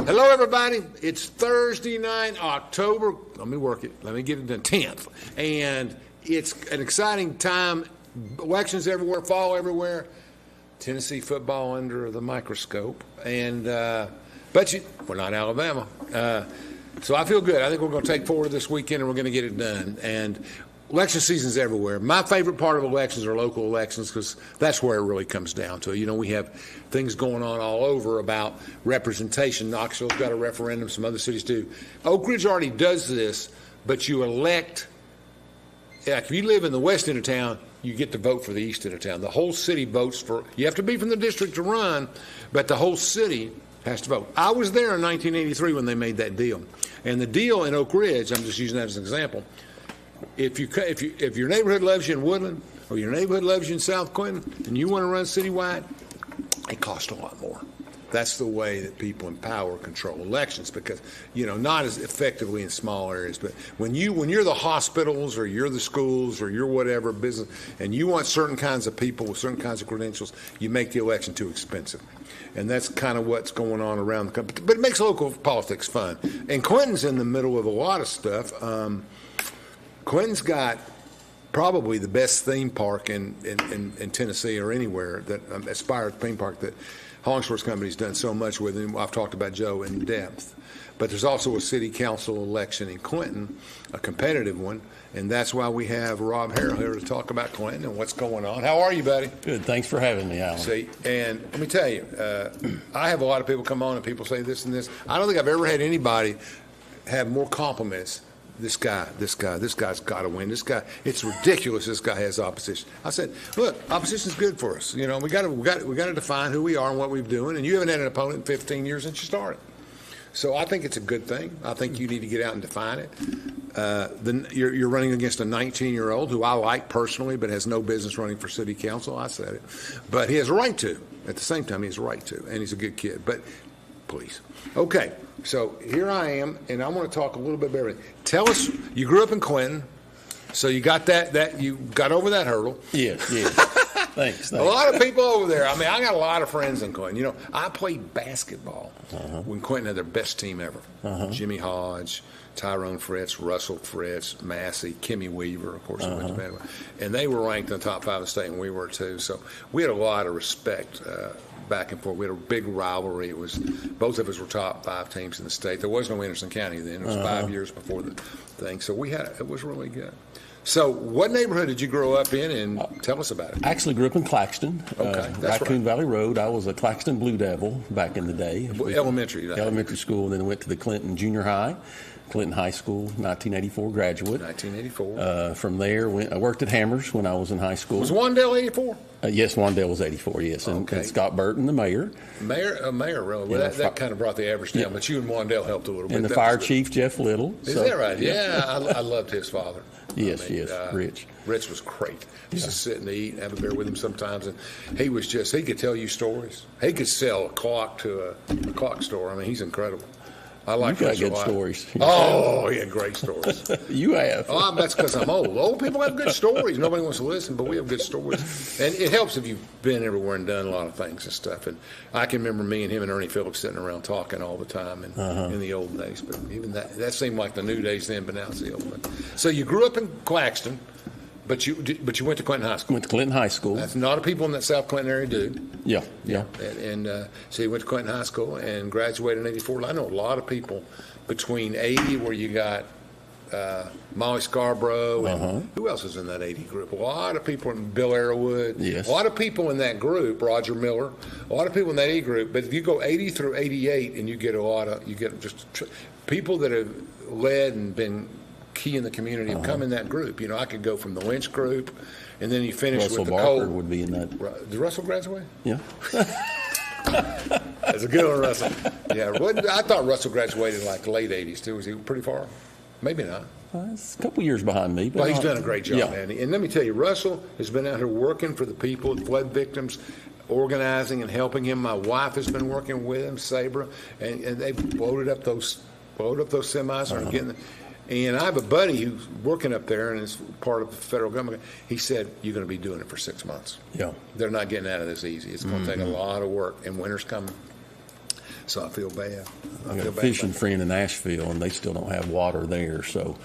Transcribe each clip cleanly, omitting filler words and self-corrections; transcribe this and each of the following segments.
Hello, everybody. It's Thursday night, October. Let me work it. Let me get it to 10th. And it's an exciting time. Elections everywhere, fall everywhere. Tennessee football under the microscope. And but we're not Alabama. So I feel good. I think we're going to take forward this weekend and we're going to get it done. And election season's everywhere. My favorite part of elections are local elections because that's where it really comes down to. You know, we have things going on all over about representation. Knoxville's got a referendum. Some other cities do. Oak Ridge already does this, but you elect. Like if you live in the west end of town, you get to vote for the east end of town. The whole city votes for. You have to be from the district to run, but the whole city has to vote. I was there in 1983 when they made that deal, and the deal in Oak Ridge. I'm just using that as an example. If your neighborhood loves you in Woodland or your neighborhood loves you in South Clinton and you want to run citywide, it costs a lot more. That's the way that people in power control elections because, you know, not as effectively in small areas. But when you're the hospitals or you're the schools or you're whatever business and you want certain kinds of people with certain kinds of credentials, you make the election too expensive. And that's kind of what's going on around the country. But it makes local politics fun. And Clinton's in the middle of a lot of stuff. Clinton's got probably the best theme park in Tennessee or anywhere, that Aspire theme park that Hollingsworth's company's done so much with, and I've talked about Joe in depth. But there's also a city council election in Clinton, a competitive one, and that's why we have Rob Herrell here to talk about Clinton and what's going on. How are you, buddy? Good. Thanks for having me, Alan. See, and let me tell you, I have a lot of people come on and people say this and this. I don't think I've ever had anybody have more compliments. This guy's got to win. This guy, it's ridiculous. This guy has opposition. I said, look, opposition's good for us. You know, we got to define who we are and what we're doing. And you haven't had an opponent in 15 years since you started. So I think it's a good thing. I think you need to get out and define it. You're running against a 19-year-old who I like personally, but has no business running for city council. I said it, but he has a right to. At the same time, he has a right to, and he's a good kid. But please, okay. So here I am, and I want to talk a little bit about everything. Tell us, you grew up in Clinton, so you got that you got over that hurdle. Yes. Thanks. A lot of people over there. I mean, I got a lot of friends in Clinton. You know, I played basketball when Clinton had their best team ever. Jimmy Hodge, Tyrone Fritz, Russell Fritz, Massey, Kimmy Weaver, of course, went to bed. And they were ranked in the top 5 of the state, and we were too. So we had a lot of respect back and forth. We had a big rivalry. It was both of us were top 5 teams in the state. There was no Anderson County then. It was 5 years before the thing. So it was really good. So what neighborhood did you grow up in, and tell us about it? I actually grew up in Claxton, that's Raccoon right. Valley Road. I was a Claxton Blue Devil back in the day. Elementary school, and then went to the Clinton Junior High. Clinton High School, 1984 graduate. 1984. From there, I worked at Hammers when I was in high school. Was Wandale 84? Yes, Wandale was 84, yes. And Scott Burton, the mayor. Mayor, really? Well, that kind of brought the average down, but you and Wandale helped a little bit. And the fire chief, Jeff Little. Is that right? Yeah, I loved his father. Yes, Rich. Rich was great. Used to sit and eat and have a beer with him sometimes, and he could tell you stories. He could sell a clock to a clock store. I mean, he's incredible. I like You've got good stories. Oh, he had great stories. You have. Oh, that's because I'm old. Old people have good stories. Nobody wants to listen, but we have good stories. And it helps if you've been everywhere and done a lot of things and stuff. And I can remember me and him and Ernie Phillips sitting around talking all the time in the old days. But even that seemed like the new days then, but now it's the old days. So you grew up in Claxton. But you went to Clinton High School. Went to Clinton High School. That's not a people in that South Clinton area do. Yeah. And so you went to Clinton High School and graduated in '84. I know a lot of people between '80, where you got Molly Scarborough, and who else is in that '80 group? A lot of people, Bill Arrowwood. Yes. A lot of people in that group, Roger Miller. A lot of people in that '80 group. But if you go '80 through '88, and you get just people that have led and been key in the community have come in that group. You know, I could go from the Lynch group, and then you finish Russell with the Barker Cole. Would be in that. Did Russell graduate? Yeah. That's a good one, Russell. Yeah, I thought Russell graduated in like late '80s too. Was he pretty far? Maybe not. It's a couple years behind me. But well, he's done a great job, yeah. man. And let me tell you, Russell has been out here working for the people, flood victims, organizing and helping him. My wife has been working with him, Sabra, and they've loaded up those semis and getting. And I have a buddy who's working up there and is part of the federal government. He said, you're going to be doing it for 6 months. Yeah. They're not getting out of this easy. It's going to take a lot of work, and winter's coming. so I feel bad. I got a fishing friend in Asheville, and they still don't have water there. So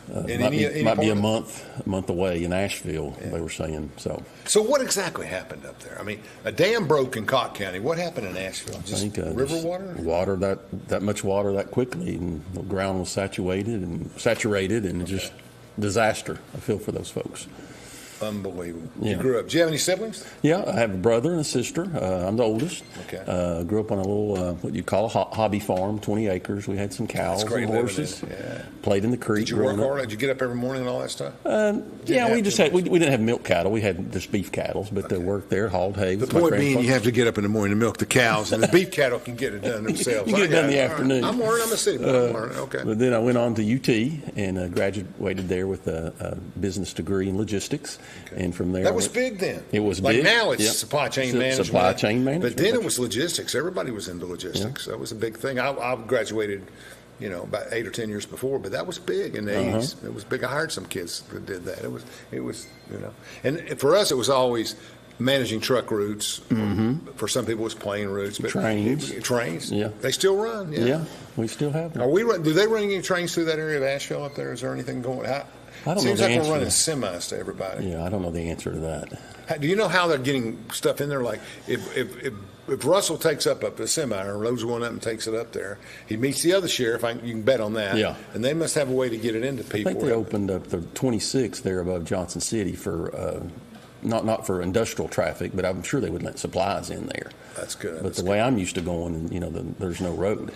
might be a month away in Asheville. Yeah. They were saying so. So what exactly happened up there? I mean, a dam broke in Cott County. What happened in Asheville? Just river water? Water that much water that quickly, and the ground was saturated, and just disaster. I feel for those folks. Unbelievable. Yeah. You grew up. Do you have any siblings? Yeah, I have a brother and a sister. I'm the oldest. Okay. Grew up on a little, what you call a hobby farm, 20 acres. We had some cows and horses. Yeah. Played in the creek. Did you work hard? Did you get up every morning and all that stuff? Yeah, we didn't have milk cattle. We had just beef cattle, but they worked there, hauled hay. The point being, you have to get up in the morning to milk the cows, and the beef cattle can get it done themselves. You get it done in the afternoon. I'm learning. I'm a city boy. I'm learning. Okay. But then I went on to UT and graduated there with a business degree in logistics, and from there. That was big then. It was like big. Now it's supply chain management. Supply chain management. But then it was logistics. Everybody was into logistics. That was a big thing. I graduated, about 8 or 10 years before, but that was big in the 80s. It was big. I hired some kids that did that. It was. And for us, it was always managing truck routes. For some people, it was plane routes. But trains. Yeah. They still run. Yeah. We still have them. Do they run any trains through that area of Asheville up there? Is there anything going on? I don't Seems know like we're running semis to everybody. Yeah, I don't know the answer to that. Do you know how they're getting stuff in there? Like if Russell takes up a semi or loads one up and takes it up there, he meets the other sheriff. You can bet on that. Yeah. And they must have a way to get it into people. I think they opened up the 26 there above Johnson City for not for industrial traffic, but I'm sure they would let supplies in there. That's good. But the way I'm used to going, there's no road.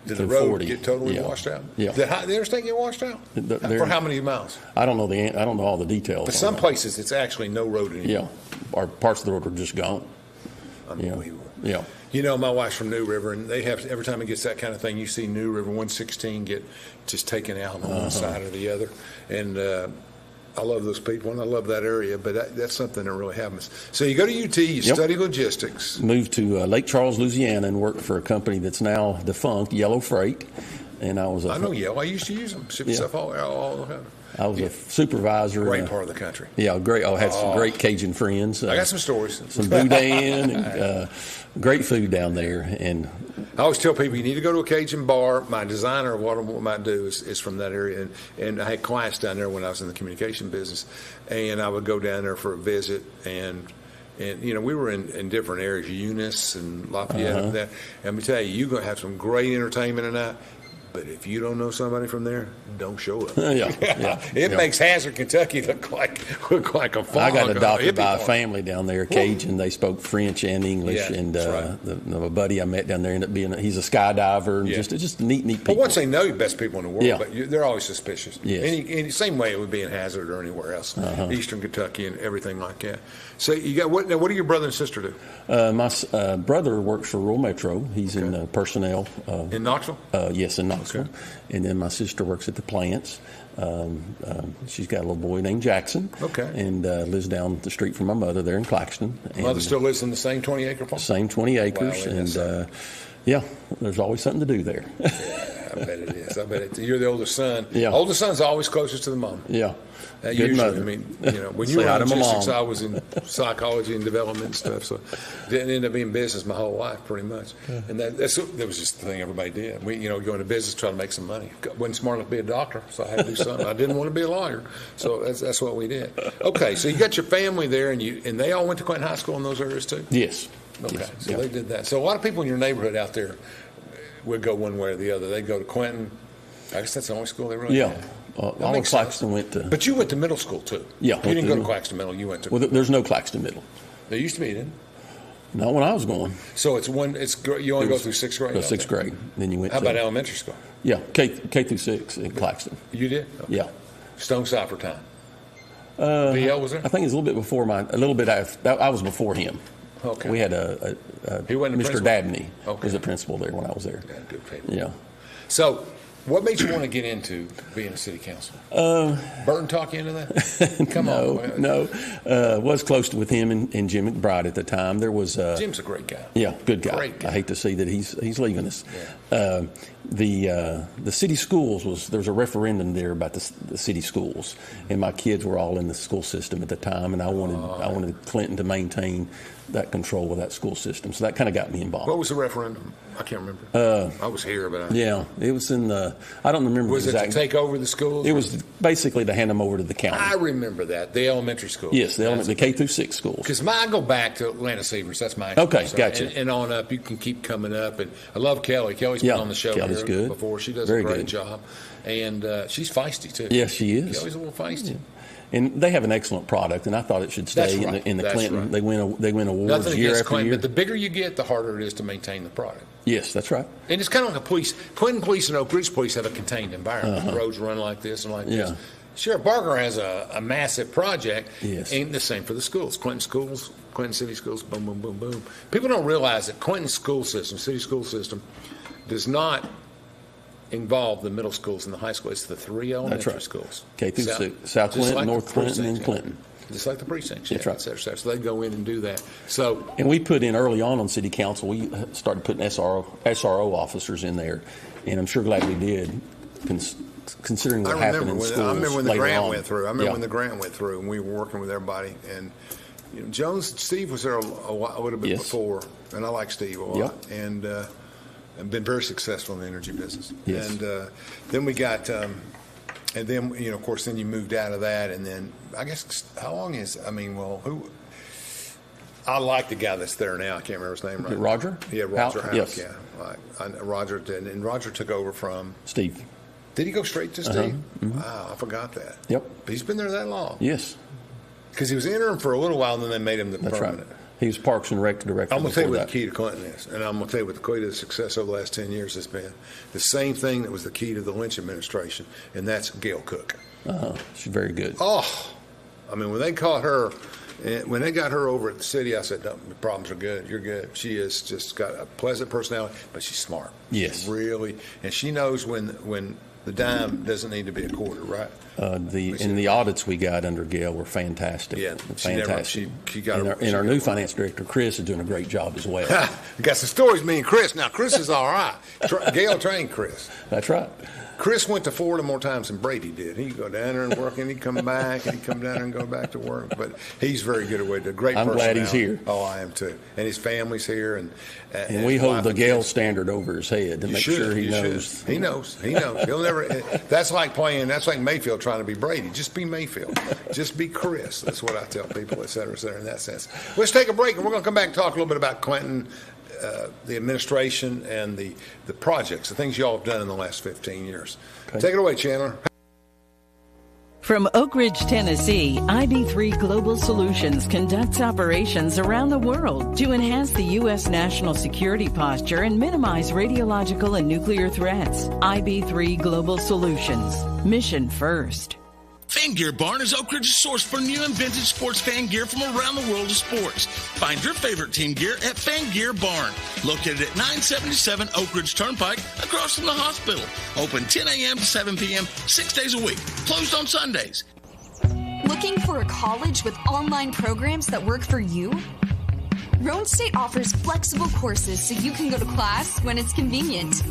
Did the road get totally washed out? Yeah. Did the interstate get washed out? For how many miles? I don't know all the details. But some places it's actually no road anymore. Yeah, or parts of the road are just gone. Unbelievable. Yeah. My wife's from New River, and they have every time it gets that kind of thing, you see New River 116 get just taken out on one side or the other, and I love those people, and I love that area, but that's something that really happens. So you go to UT, you study logistics. Moved to Lake Charles, Louisiana, and worked for a company that's now defunct, Yellow Freight. And I know Yellow. I used to use them. Ship stuff all the time. I was a supervisor. Great part of the country. Yeah, great. I had some great Cajun friends. I got some stories. Some boudin and great food down there. And I always tell people you need to go to a Cajun bar. My designer of what I might do is from that area, and I had clients down there when I was in the communication business, and I would go down there for a visit, and we were in different areas, Eunice and Lafayette and that. And let me tell you, you're going to have some great entertainment tonight. But if you don't know somebody from there, don't show up. It makes Hazard, Kentucky look like a fog. I got adopted by a family down there, Cajun. They spoke French and English, and a buddy I met down there ended up being he's a skydiver, and just neat people. But once they know you, best people in the world, but they're always suspicious. Yes. Any same way it would be in Hazard or anywhere else, Eastern Kentucky and everything like that. So you got what do your brother and sister do? My brother works for Rural Metro. He's in personnel. In Knoxville? Yes, in Knoxville. Okay. And then my sister works at the plants. She's got a little boy named Jackson. Okay. And lives down the street from my mother there in Claxton. Mother still lives in the same 20-acre farm? Same 20 acres. Wow, and there's always something to do there. Yeah, I bet it is. I bet it. You're the oldest son. Yeah. Oldest son's always closest to the mom. Yeah. Usually, mother. I mean, when you were in logistics, I was in psychology and development and stuff, so didn't end up being business my whole life, pretty much. Yeah. And that was just the thing everybody did. We, go into business, try to make some money. Wasn't smart enough to be a doctor, so I had to do something. I didn't want to be a lawyer, so that's what we did. Okay, so you got your family there, and they all went to Clinton High School in those areas too? Yes. Okay, yes. So they did that. So a lot of people in your neighborhood out there would go one way or the other. They go to Clinton. I guess that's the only school they really had. All of Claxton went to. But you went to middle school too. Yeah. You didn't go to Claxton Middle. You went to. Well, there's no Claxton Middle. There used to be, didn't? Not when I was going. So you only go through sixth grade. Sixth grade. Then you went. How about elementary school? Yeah, K through 6 in Claxton. You did? Okay. Yeah. Stone Cipher time. BL was there? I think it's a little bit before mine. A little bit after. I was before him. Okay. We had he wasn't Mr. Dabney was the Okay. principal there when I was there. Yeah, good people. Yeah. So, what made you want to get into being a city councilman? Burton talk you into that? Come on. No. Was close with him and Jim McBride at the time. There was Jim's a great guy. Yeah, good guy. Great guy. I hate to see that he's leaving us. Yeah. The city schools there was a referendum there about the city schools, and my kids were all in the school system at the time, and I wanted Clinton to maintain that control of that school system. So that kind of got me involved. What was the referendum? I can't remember. I was here, but it was in the. I don't remember. Was it to take over the schools? It was basically to hand them over to the county. I remember that, the elementary schools. Yes, the K through 6 schools. Because I go back to Atlanta Severs. That's my okay. Gotcha. And on up, you can keep coming up. And I love Kelly. Kelly's been on the show Kelly's good. before. She does Very a great good. job, and she's feisty too. Yes, she is. Kelly's a little feisty. Yeah. And they have an excellent product, and I thought it should stay in the Clinton. Right. They win awards Nothing year after Clinton, year. But the bigger you get, the harder it is to maintain the product. Yes, that's right. And it's kind of like a police. Clinton Police and Oak Ridge Police have a contained environment. The roads run like this and like this. Sheriff Barker has a massive project. Yes. And the same for the schools. Clinton City Schools, boom, boom, boom, boom. People don't realize that Clinton school system, city school system, does not involve the middle schools and the high schools. It's the 3 elementary schools. K through 6. South Clinton, like North Clinton, and Clinton. Just like the precincts. That's right. So they go in and do that. And we put in early on city council, we started putting SRO officers in there. And I'm sure glad we did, considering what happened in schools. I remember when the grant went through. when the grant went through, and we were working with everybody. And Steve was there a little bit before, and I like Steve a lot. And been very successful in the energy business. Yes. And then we got, and then of course, then you moved out of that, and then I guess how long is? Who? I like the guy that's there now. I can't remember his name right. Roger. Yeah, Roger House. Yes. Yeah, Roger did, and Roger took over from Steve. Did he go straight to Steve? Mm-hmm. Wow, I forgot that. Yep. But he's been there that long. Yes. Because he was interim for a little while, and then they made him the permanent. Right. He was Parks and Rec director. I'm going to tell you what the key to Clinton is, and I'm going to tell you what the key to the success over the last 10 years has been. The same thing that was the key to the Lynch administration, and that's Gail Cook. She's very good. Oh, when they caught her, when they got her over at the city, I said, no, the problems are good. You're good. She has just got a pleasant personality, but she's smart. Yes. She's really, and she knows when the dime doesn't need to be a quarter, right? The audits we got under Gail were fantastic. Yeah, fantastic. She got and our new finance director, Chris, is doing a great job as well. We got some stories, me and Chris. Now, Chris is all right. Gail trained Chris. That's right. Chris went to Florida more times than Brady did. He'd go down there and work, and he'd come back, and he'd come down there and go back to work. But he's very good at what he does. Great I'm personality. glad he's here. Oh, I am too. And his family's here. And we hold the Gale standard over his head to make sure he knows. He knows. He'll never. That's like Mayfield trying to be Brady. Just be Mayfield. Just be Chris. That's what I tell people, et cetera, in that sense. Let's take a break, and we're going to come back and talk a little bit about Clinton, the administration, and the projects, the things y'all have done in the last 15 years. Okay. Take it away, Chandler. From Oak Ridge, Tennessee, IB3 Global Solutions conducts operations around the world to enhance the U.S. national security posture and minimize radiological and nuclear threats. IB3 Global Solutions. Mission first. Fan Gear Barn is Oak Ridge's source for new and vintage sports fan gear from around the world of sports. Find your favorite team gear at Fan Gear Barn, located at 977 Oak Ridge Turnpike, across from the hospital. Open 10 a.m. to 7 p.m., 6 days a week. Closed on Sundays. Looking for a college with online programs that work for you? Roane State offers flexible courses so you can go to class when it's convenient.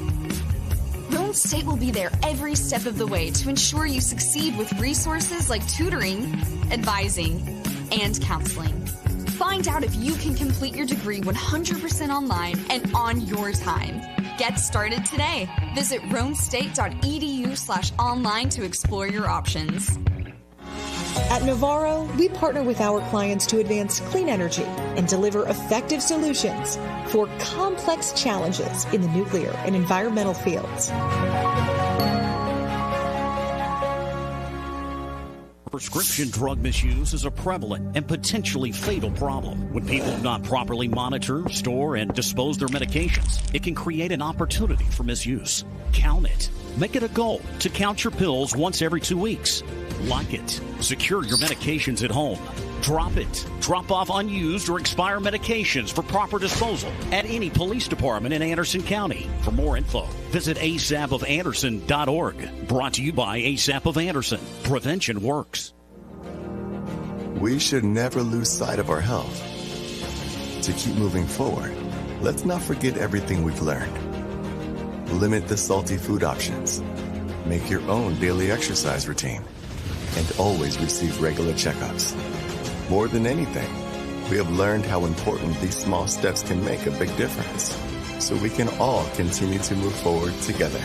Roane State will be there every step of the way to ensure you succeed with resources like tutoring, advising, and counseling. Find out if you can complete your degree 100% online and on your time. Get started today. Visit roanstate.edu/online to explore your options. At Navarro, we partner with our clients to advance clean energy and deliver effective solutions for complex challenges in the nuclear and environmental fields. Prescription drug misuse is a prevalent and potentially fatal problem. When people do not properly monitor, store, and dispose their medications, it can create an opportunity for misuse. Count it. Make it a goal to count your pills once every 2 weeks. Lock it. Secure your medications at home. Drop it. Drop off unused or expired medications for proper disposal at any police department in Anderson County. For more info, visit asapofanderson.org. Brought to you by ASAP of Anderson. Prevention works. We should never lose sight of our health. To keep moving forward, let's not forget everything we've learned. Limit the salty food options. Make your own daily exercise routine. And always receive regular checkups. More than anything, We have learned how important these small steps can make a big difference, so we can all continue to move forward together.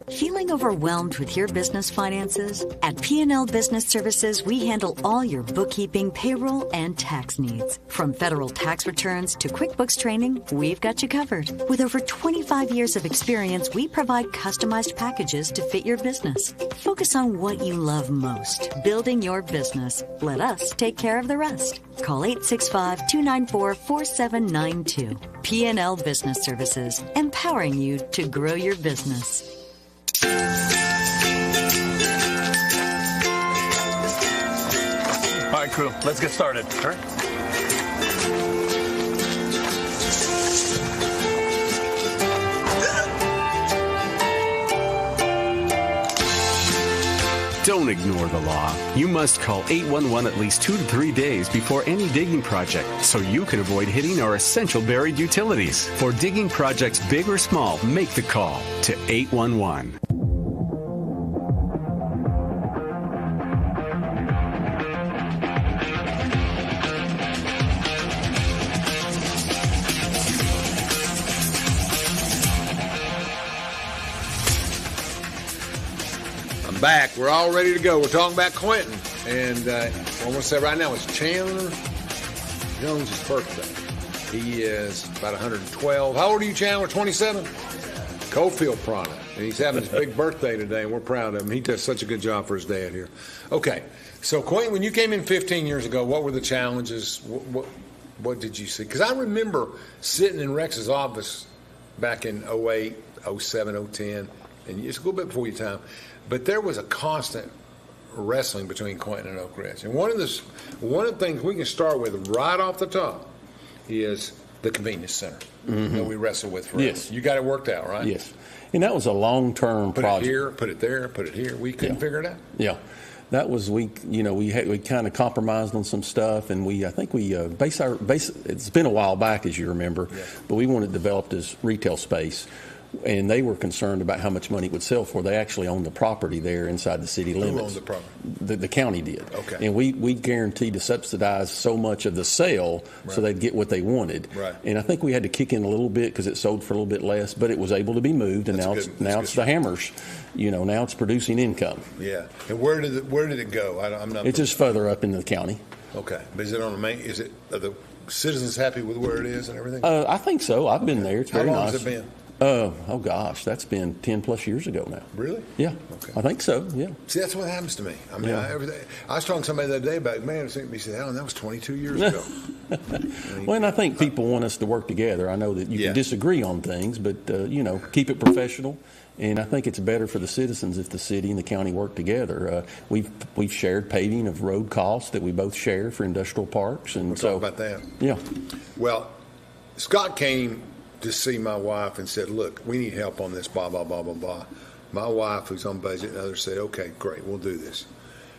Feeling overwhelmed with your business finances? At P&L Business Services, we handle all your bookkeeping, payroll, and tax needs. From federal tax returns to QuickBooks training, we've got you covered. With over 25 years of experience, we provide customized packages to fit your business. Focus on what you love most, building your business. Let us take care of the rest. Call 865-294-4792. P&L Business Services, empowering you to grow your business. All right, crew, let's get started. All right. Don't ignore the law. You must call 811 at least 2 to 3 days before any digging project so you can avoid hitting our essential buried utilities. For digging projects big or small, make the call to 811. Back. We're all ready to go. We're talking about Clinton. And what I'm going to say right now is Chandler Jones' birthday. He is about 112. How old are you, Chandler? 27? Cofield product. And he's having his big birthday today, and we're proud of him. He does such a good job for his dad here. Okay. So, Quentin, when you came in 15 years ago, what were the challenges? What did you see? Because I remember sitting in Rex's office back in 08, 07, 010, and it's a little bit before your time. But there was a constant wrestling between Clinton and Oak Ridge. And one of the things we can start with right off the top is the convenience center that we wrestled with forever. Yes. You got it worked out, right? Yes. And that was a long-term project. Put it here, put it there, put it here. We couldn't figure it out. Yeah. That was, we kind of compromised on some stuff, and I think it's been a while back, as you remember, but we wanted it developed as retail space. And they were concerned about how much money it would sell for. They actually owned the property there inside the city limits. Who owned the property? The county did. Okay. And we guaranteed to subsidize so much of the sale so they'd get what they wanted. Right. And I think we had to kick in a little bit because it sold for a little bit less, but it was able to be moved, and now it's the hammers. Now it's producing income. Yeah. And where did it go? I'm not. It's just further up in the county. Okay. But is it on the main? Are the citizens happy with where it is and everything? I think so. I've been there. It's very nice. How long has it been? Oh gosh, that's been 10 plus years ago now. Really? Yeah. Okay. I think so. Yeah. See, that's what happens to me. I mean, I was talking to somebody the other day about, man, he said, Alan, that was 22 years ago. Well, and I think people want us to work together. I know that you can disagree on things, but keep it professional. And I think it's better for the citizens if the city and the county work together. We've shared paving of road costs that we both share for industrial parks, and we'll talk about that. Yeah. Well, Scott came to see my wife and said, look, we need help on this, blah, blah, blah, blah, blah. My wife, who's on budget, and others said, okay, great, we'll do this.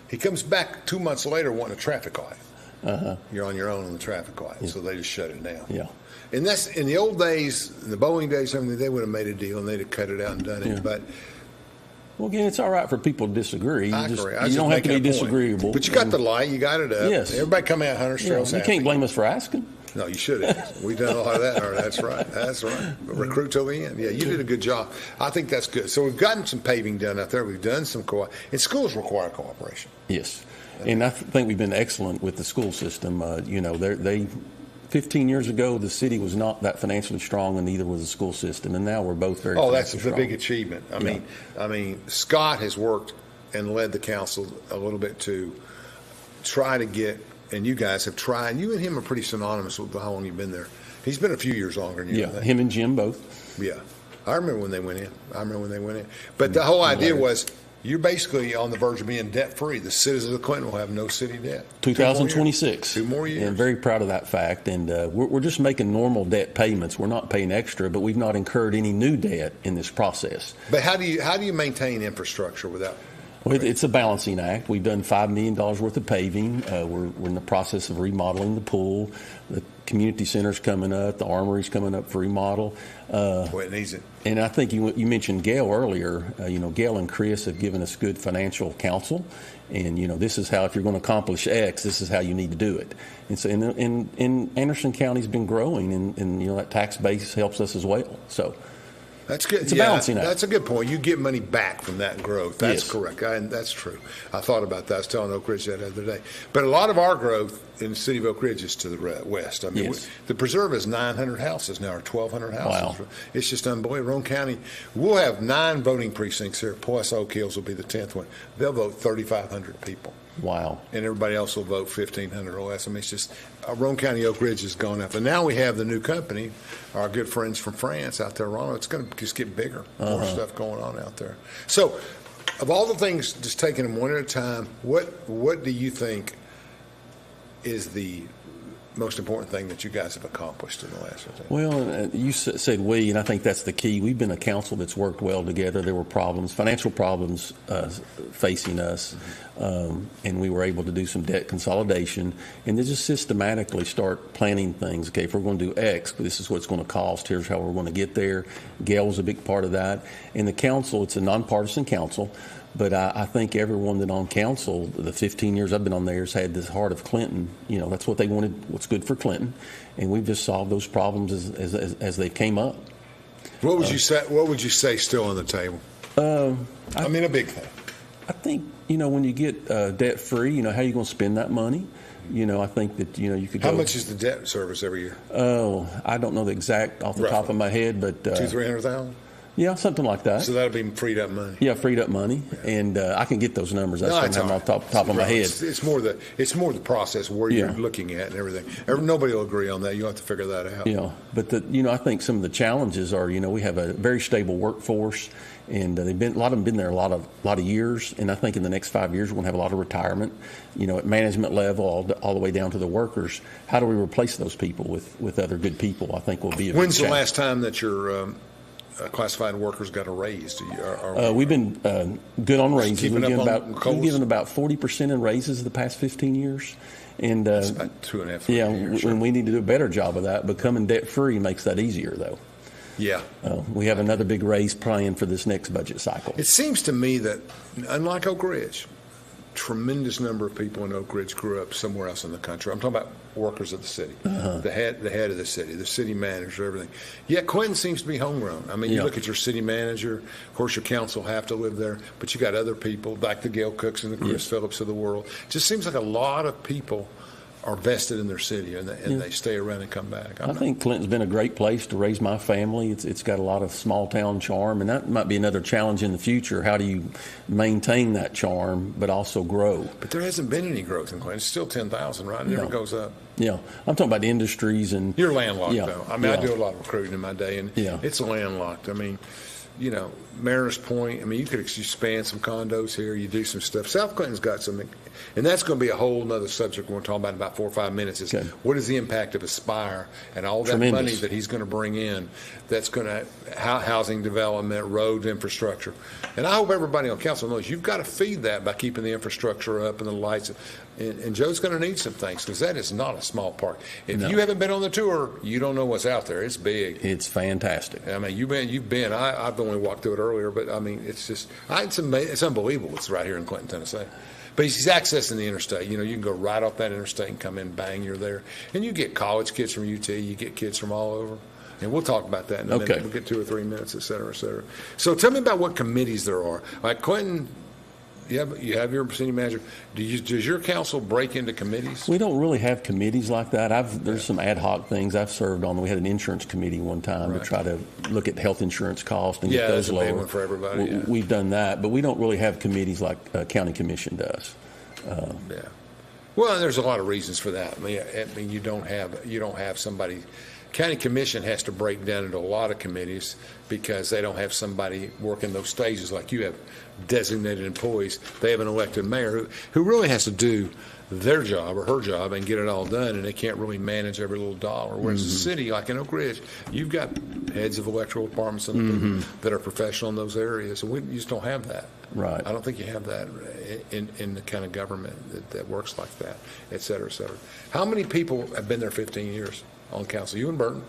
He comes back 2 months later wanting a traffic light. You're on your own on the traffic light, so they just shut it down. Yeah. And that's, in the old days, in the Boeing days, something they would have made a deal and they'd have cut it out and done it. But well, again, it's all right for people to disagree. I agree. You don't have to be disagreeable. But you got the light, you got it up. Yes. Everybody come out Hunter's Trail's You can't blame us for asking. No, you should have. We've done a lot of that. All right, that's right. That's right. Recruit till the end. Yeah, you did a good job. I think that's good. So we've gotten some paving done out there. We've done some and schools require cooperation. Yes. And I think we've been excellent with the school system. 15 years ago, the city was not that financially strong, and neither was the school system. And now we're both very. Oh, that's the strong. big achievement. I mean, Scott has worked and led the council a little bit to try to get. And you guys have tried. You and him are pretty synonymous with how long you've been there. He's been a few years longer than you. Yeah, him and Jim both. Yeah. I remember when they went in. But the whole idea was you're basically on the verge of being debt-free. The citizens of Clinton will have no city debt. 2026. 2 more years. And I'm very proud of that fact. And we're just making normal debt payments. We're not paying extra, but we've not incurred any new debt in this process. But how do you maintain infrastructure without? Well, it's a balancing act. We've done $5 million worth of paving. We're in the process of remodeling the pool. community center's coming up, the armory's coming up for remodel. Boy, it needs it. And I think you mentioned Gail earlier. Gail and Chris have given us good financial counsel. And, this is how, if you're going to accomplish X, this is how you need to do it. And so, and Anderson County's been growing, and that tax base helps us as well. So that's good. It's a balancing act. That's a good point. You get money back from that growth. That's correct. That's true. I thought about that. I was telling Oak Ridge that the other day. But a lot of our growth in the city of Oak Ridge is to the west. I mean, the preserve is 900 houses now, or 1,200 houses. Wow. It's just unbelievable. Roane County, we'll have 9 voting precincts here, plus Oak Hills will be the 10th one. They'll vote 3,500 people. Wow. And everybody else will vote 1,500 or less. I mean, it's just Roane County Oak Ridge has gone up. And now we have the new company, our good friends from France out there, Ronald. It's going to just get bigger. More stuff going on out there. So, of all the things, just taking them one at a time, what do you think is the most important thing that you guys have accomplished in the last 15 years? Well, you said we, and I think that's the key. We've been a council that's worked well together. There were problems, financial problems facing us, and we were able to do some debt consolidation and to just systematically start planning things. Okay, if we're going to do X, this is what it's going to cost. Here's how we're going to get there. Gail was a big part of that. And the council, it's a nonpartisan council. But I think everyone that on council, the 15 years I've been on there, has had this heart of Clinton. That's what they wanted, what's good for Clinton. And we've just solved those problems as they came up. What would you say? What would you say still on the table? I mean, a big thing. I think, when you get debt free, how are you going to spend that money? I think that, you could go. How much is the debt service every year? Oh, I don't know the exact off the top of my head, but. $200,000-300,000? Yeah, something like that. So that'll be freed up money. Yeah, freed up money, and I can get those numbers. I just don't have them off the top of my head. It's more the process where you're looking at and everything. Nobody will agree on that. You'll have to figure that out. Yeah, but I think some of the challenges are, we have a very stable workforce, and a lot of them been there a lot of years. And I think in the next 5 years we're going to have a lot of retirement. At management level, all the way down to the workers. How do we replace those people with other good people? I think will be. When's the last time that your classified workers got a raise? We've been good on raises. We've given about 40% in raises the past 15 years. And that's about 2.5 years. And we need to do a better job of that. Becoming debt-free makes that easier, though. Yeah. We have another big raise planned for this next budget cycle. It seems to me that, unlike Oak Ridge, tremendous number of people in Oak Ridge grew up somewhere else in the country. I'm talking about workers of the city, the head of the city manager, everything. Yet Clinton seems to be homegrown. I mean, you look at your city manager, of course your council have to live there, but you got other people like the Gail Cooks and the Chris Phillips of the world. It just seems like a lot of people are vested in their city, and they stay around and come back. I think Clinton's been a great place to raise my family. It's got a lot of small town charm, and that might be another challenge in the future. How do you maintain that charm but also grow? But there hasn't been any growth in Clinton. It's still 10,000, right? It never goes up. Yeah, I'm talking about industries and. You're landlocked, though. I mean, I do a lot of recruiting in my day, and it's landlocked. I mean, Mariners Point. I mean, you could expand some condos here. You do some stuff. South Clinton's got some, and that's going to be a whole other subject we're going to talk about in about 4 or 5 minutes. Is what is the impact of Aspire and all that money that he's going to bring in? That's going to housing development, roads, infrastructure, and I hope everybody on council knows you've got to feed that by keeping the infrastructure up and the lights. And Joe's going to need some things because that is not a small park. If you haven't been on the tour, you don't know what's out there. It's big. It's fantastic. I mean, you've been. I've only walked through it earlier, but I mean, it's just it's unbelievable. It's right here in Clinton, Tennessee. But he's accessing the interstate. You can go right off that interstate and come in, bang, you're there. And you get college kids from UT. You get kids from all over. And we'll talk about that in a minute. We'll get 2 or 3 minutes, et cetera, et cetera. So tell me about what committees there are. Like Clinton. You have your city manager. Does your council break into committees? We don't really have committees like that. There's some ad hoc things I've served on. We had an insurance committee one time to try to look at health insurance costs and get those lower. Yeah, that's a big one for everybody. We've done that, but we don't really have committees like County Commission does. Well, there's a lot of reasons for that. I mean, you don't have somebody. County Commission has to break down into a lot of committees because they don't have somebody working those stages like you have designated employees. They have an elected mayor who really has to do their job or her job and get it all done, and they can't really manage every little dollar. Whereas the city, like in Oak Ridge, you've got heads of electoral departments and that are professional in those areas, and we just don't have that. Right. I don't think you have that in the kind of government that works like that, et cetera, et cetera. How many people have been there 15 years? on council? You and Burton.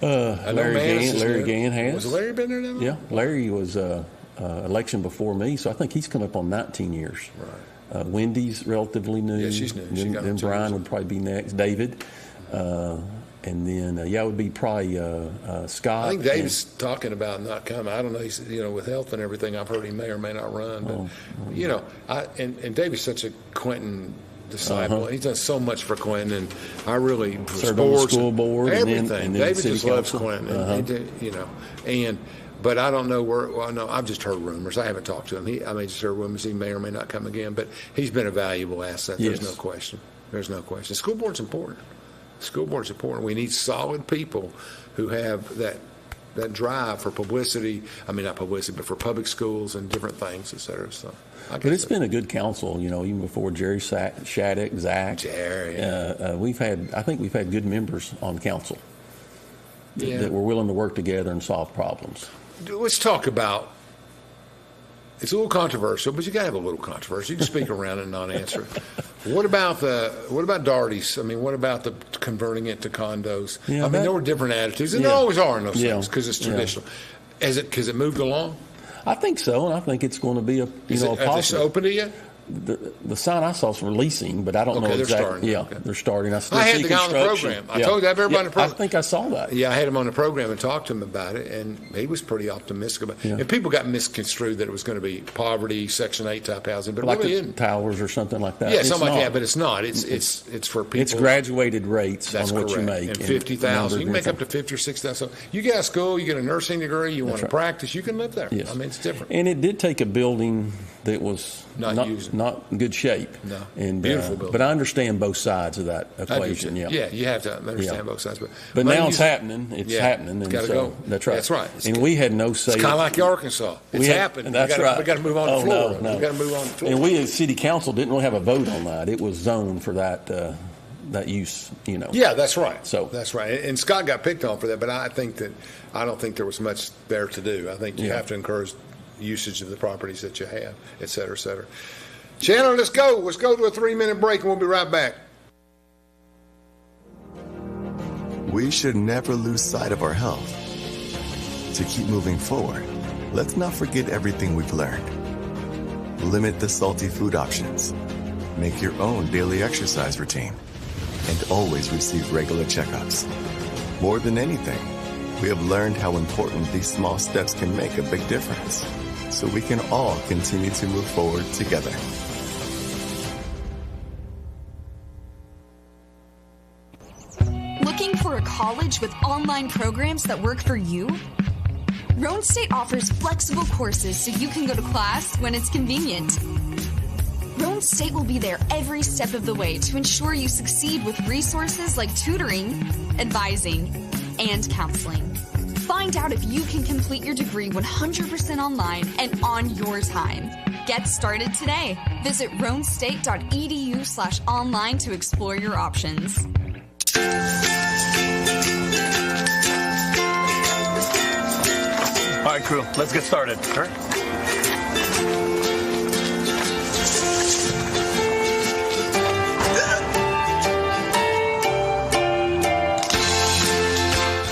Larry Gann has. Was Larry been there now? Yeah, Larry was election before me, so I think he's come up on 19 years. Right. Wendy's relatively new. Yeah, she's new. Then Brian would probably be next. David. And then, it would be probably Scott. I think Dave's talking about not coming. I don't know. He's, with health and everything, I've heard he may or may not run. But, and Dave is such a Quentin disciple. He's done so much for Quentin, and I really served on the school board, everything. And then David just loves council. Quentin, but I don't know where. Well, no, I've just heard rumors. I haven't talked to him. I just heard rumors he may or may not come again. But he's been a valuable asset. Yes. There's no question. There's no question. School board's important. School board's important. We need solid people who have that drive for publicity. I mean, not publicity, but for public schools and different things, et cetera. So, but it's been a good council, even before Jerry Shattuck, Zach. Jerry. I think we've had good members on council that were willing to work together and solve problems. Let's talk about. It's a little controversial, but you got to have a little controversy. You can speak around it and not answer it. What about Darty's? I mean, what about the converting it to condos? Yeah, there were different attitudes, and there always are in those things because it's traditional. Has it moved along? I think so, and I think it's going to be a positive. Have they opened it yet? The sign I saw is releasing, but I don't know exactly. They're starting. I had the guy on the program. I told you I have everybody on the program. I think I saw that. Yeah, I had him on the program and talked to him about it, and he was pretty optimistic about it. Yeah. And people got misconstrued that it was going to be poverty, Section 8 type housing, but like it really isn't. Towers or something like that. Yeah, something like that, but it's not. It's for people. It's graduated rates on what you make. And 50,000. You can make up to 50 or 60,000. You get out of school, you get a nursing degree, you want to practice, you can live there. Yes. I mean, it's different. And it did take a building that was not in good shape. No, and beautiful building. But I understand both sides of that equation. Yeah, you have to understand both sides. But now it's happening. It's happening. It's got to go. That's right. That's right. And we had no say. It's kind of like Arkansas. It's happened. That's right. We got to move on to Florida. No. We got to move on to Florida. And we as city council didn't really have a vote on that. It was zoned for that use. Yeah, that's right. So that's right. And Scott got picked on for that, but I don't think there was much there to do. I think you have to encourage usage of the properties that you have, et cetera, et cetera. Chandler, let's go. Let's go to a 3-minute break, and we'll be right back. We should never lose sight of our health. To keep moving forward, let's not forget everything we've learned. Limit the salty food options. Make your own daily exercise routine. And always receive regular checkups. More than anything, we have learned how important these small steps can make a big difference. So we can all continue to move forward together. Looking for a college with online programs that work for you? Roan State offers flexible courses so you can go to class when it's convenient. Roan State will be there every step of the way to ensure you succeed with resources like tutoring, advising, and counseling. Find out if you can complete your degree 100% online and on your time. Get started today. Visit roanstate.edu/online to explore your options. All right, crew, let's get started. Sure.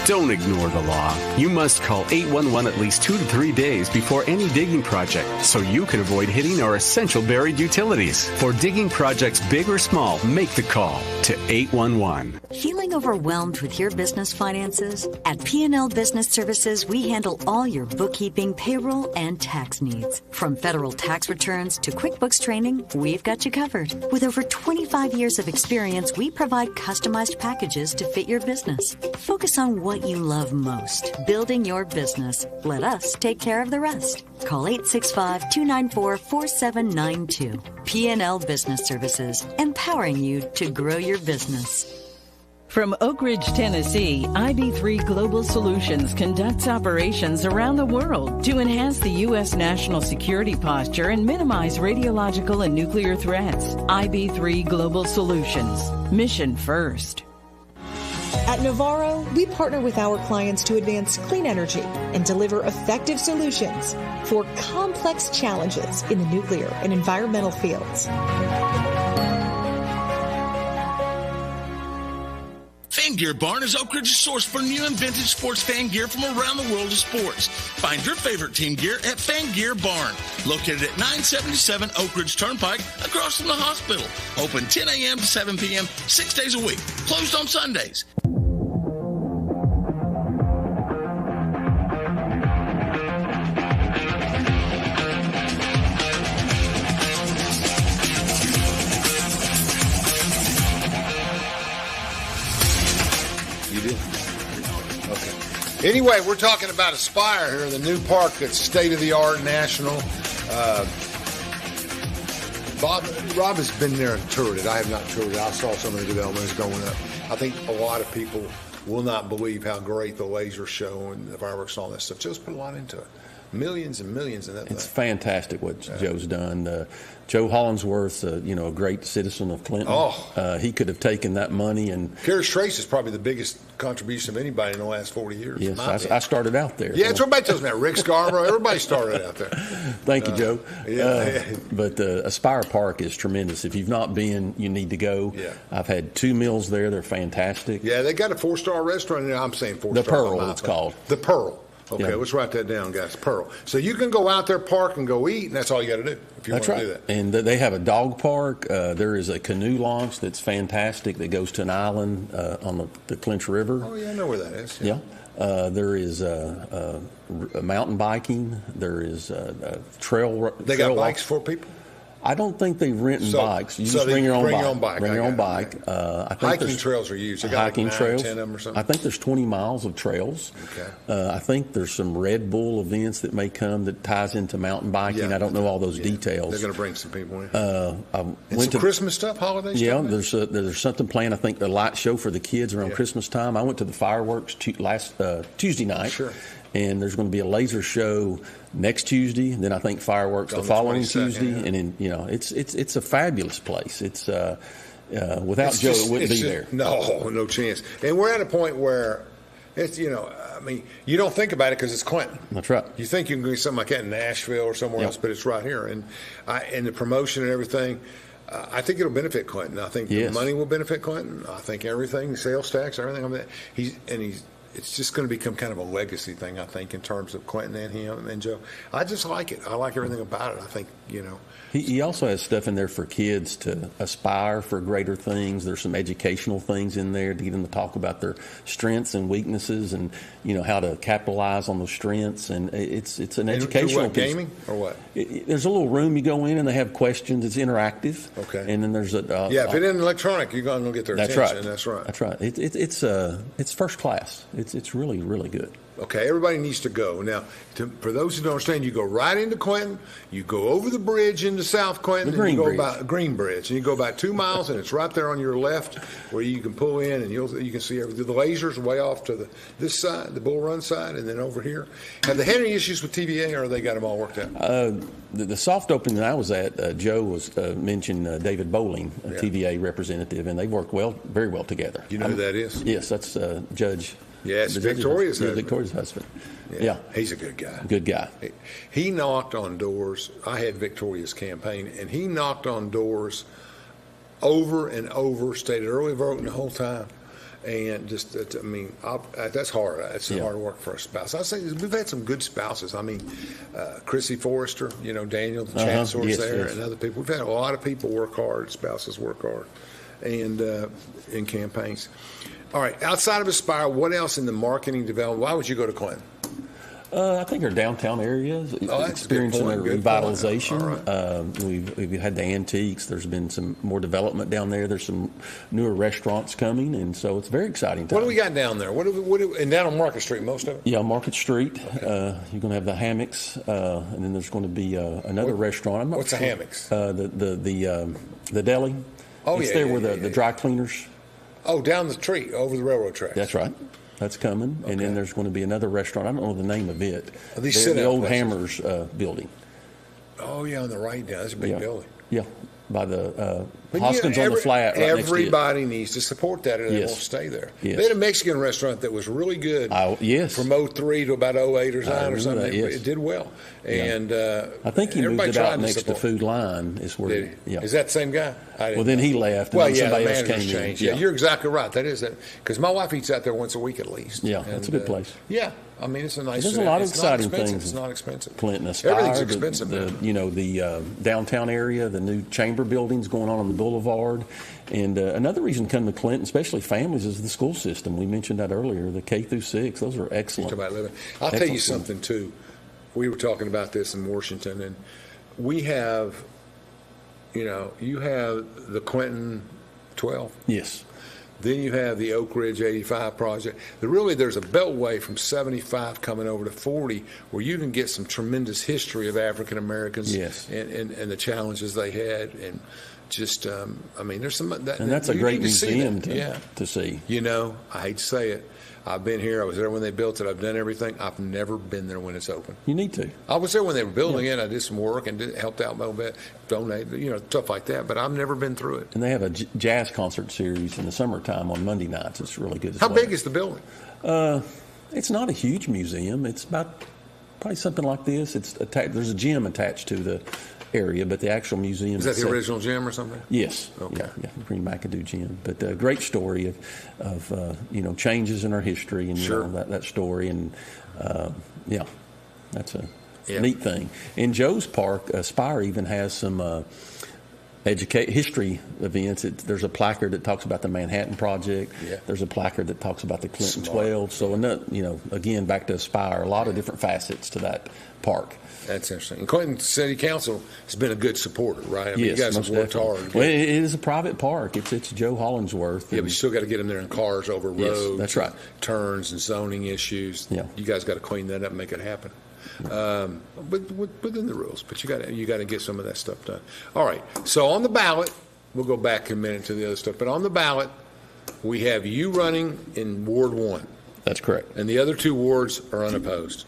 Don't ignore the law. You must call 811 at least 2 to 3 days before any digging project so you can avoid hitting our essential buried utilities. For digging projects big or small, make the call to 811. Feeling overwhelmed with your business finances? At P&L Business Services, we handle all your bookkeeping, payroll, and tax needs. From federal tax returns to QuickBooks training, we've got you covered. With over 25 years of experience, we provide customized packages to fit your business. Focus on what you love most, building your business. Let us take care of the rest. Call 865-294-4792. P&L Business Services, empowering you to grow your business. From Oak Ridge, Tennessee, IB3 Global Solutions conducts operations around the world to enhance the U.S. national security posture and minimize radiological and nuclear threats. IB3 Global Solutions. Mission first. At Navarro, we partner with our clients to advance clean energy and deliver effective solutions for complex challenges in the nuclear and environmental fields. Fan Gear Barn is Oak Ridge's source for new and vintage sports fan gear from around the world of sports. Find your favorite team gear at Fan Gear Barn, located at 977 Oak Ridge Turnpike, across from the hospital. Open 10 a.m. to 7 p.m., 6 days a week. Closed on Sundays. Anyway, we're talking about Aspire here, the new park that's state-of-the-art, national. Rob has been there and toured it. I have not toured it. I saw some of the developments going up. I think a lot of people will not believe how great the laser show and the fireworks and all that stuff. Joe's put a lot into it. Millions and millions in that thing. It's fantastic what Joe's done. Joe Hollingsworth's, a great citizen of Clinton. He could have taken that money and... Carriage Trace is probably the biggest contribution of anybody in the last 40 years. Yes, I started out there. Yeah, everybody tells me that. Rick Scarborough, everybody started out there. Thank you, Joe. But Aspire Park is tremendous. If you've not been, you need to go. Yeah. I've had 2 meals there. They're fantastic. Yeah, they got a 4-star restaurant in there. I'm saying 4-star. The Pearl, it's called. The Pearl. Okay, Yeah. Let's write that down, guys. Pearl. So you can go out there, park, and go eat, and that's all you got to do if you want to do that. And they have a dog park. There is a canoe launch that's fantastic that goes to an island on the Clinch River. Oh, yeah, I know where that is. Yeah. There is mountain biking. There is trail. They got bikes for people? I don't think they rent bikes. You just bring your own bike. Bring your own bike. I think hiking trails are used. They got hiking like 9 trails. or 10 of them or something. I think there's 20 miles of trails. Okay. I think there's some Red Bull events that may come that ties into mountain biking. Yeah. I don't know all those details. They're going to bring some people in. And some Christmas stuff, holiday stuff? Yeah, there's something planned. I think the light show for the kids around Christmas time. I went to the fireworks last Tuesday night. Sure. And there's going to be a laser show next Tuesday. And then I think fireworks the following Tuesday. Yeah. And then it's a fabulous place. It's without Joe, it wouldn't be there. No chance. And we're at a point where it's you don't think about it because it's Clinton. That's right. You think you can do something like that in Nashville or somewhere else, but it's right here. And the promotion and everything. I think it'll benefit Clinton. I think the money will benefit Clinton. I think everything, sales tax, everything. It's just going to become kind of a legacy thing, I think, in terms of Clinton and him and Joe. I just like it. I like everything about it. I think, He also has stuff in there for kids to aspire for greater things. There's some educational things in there to get them to talk about their strengths and weaknesses and, how to capitalize on those strengths. And it's an educational piece. Gaming or what? There's a little room you go in and they have questions. It's interactive. Okay. And then there's if it isn't electronic, you're going to get their attention. That's right. That's right. It's first class. It's really, really good. Okay, everybody needs to go. Now, for those who don't understand, you go right into Clinton, you go over the bridge into South Clinton, and you go about Green Bridge, and you go about 2 miles, and it's right there on your left where you can pull in, and you can see everything. The lasers way off to this side, the Bull Run side, and then over here. Have they had any issues with TVA, or they got them all worked out? The soft opening that I was at, Joe was mentioned David Bowling, a TVA representative, and they work very well together. You know who that is? Yes, that's Judge. Yes, Victoria's husband. Victoria's husband. Yeah. He's a good guy. Good guy. He knocked on doors. I had Victoria's campaign, and he knocked on doors over and over, stayed early voting the whole time. And just, that's hard. That's hard work for a spouse. I say we've had some good spouses. Chrissy Forrester, Daniel, the chancellor's there, and other people. We've had a lot of people work hard, spouses work hard, and in campaigns. All right, outside of Aspire, what else in the marketing development? Why would you go to Clinton? I think our downtown areas experiencing a revitalization. Right. We've had the antiques. There's been some more development down there. There's some newer restaurants coming, and so it's very exciting time. What do we got down there? And down on Market Street, most of it? Yeah, Market Street. Okay. You're going to have the Hammocks, and then there's going to be another restaurant. What's the Hammocks? The deli. It's there where the dry cleaners. Oh, down the street, over the railroad tracks. That's right. That's coming. Okay. And then there's going to be another restaurant. I don't know the name of it. The old Hammers building. Oh, yeah, on the right now. That's a big building. Yeah, by the Hoskins on the flat. Right everybody needs to support that, or they Yes. won't stay there. Yes. They had a Mexican restaurant that was really good. Yes. From 03 to about 08 or 09 or something. That, yes. It did well. Yeah. And I think he moved everybody it out tried next to support. Food Line. Is where? Did he? Yeah. Is that the same guy? Well, then he left. And Well, then yeah, the somebody else manager's came changed. in. Yeah, you're exactly right. That is it. Because my wife eats out there once a week at least. Yeah, that's a good place. Yeah, I mean it's a nice. There's a lot of it's not exciting expensive. things. It's not expensive. Clinton, Aspire, Everything's expensive. the downtown area, the new chamber buildings going on the boulevard, and another reason to come to Clinton, especially families, is the school system. We mentioned that earlier. The K through 6, those are excellent. About living. I'll tell you something too. We were talking about this in Washington, and we have, you have the Clinton 12. Yes. Then you have the Oak Ridge 85 project. There's a beltway from 75 coming over to 40 where you can get some tremendous history of African Americans Yes. and the challenges they had. And just, there's some. And that's a great museum to see. I hate to say it. I've been here. I was there when they built it. I've done everything. I've never been there when it's open. You need to. I was there when they were building it. I did some work and helped out a little bit, donated, stuff like that. But I've never been through it. And they have a jazz concert series in the summertime on Monday nights. It's really good as How well. big is the building? It's not a huge museum. It's about probably something like this. It's there's a gym attached to the area, but the actual museum is that itself, the original gym or something? Yes. Okay. Yeah, Green McAdoo gym. But a great story of changes in our history and Sure. that story, and that's a neat thing. In Joe's Park, Spire even has some history events. There's a placard that talks about the Manhattan Project. Yeah. There's a placard that talks about the Clinton 12. So, again, back to Aspire, a lot of different facets to that park. That's interesting. And Clinton City Council has been a good supporter, right? I mean, Yes, you guys have most worked definitely. hard. Well, it is a private park. It's Joe Hollingsworth. Yeah, but you still got to get them there in cars over Yes, roads. that's right. Turns and zoning issues. Yeah. You guys got to clean that up and make it happen. Within the rules, but you got to get some of that stuff done. All right. So on the ballot, we'll go back a minute to the other stuff. But on the ballot, we have you running in Ward 1. That's correct. And the other 2 wards are unopposed.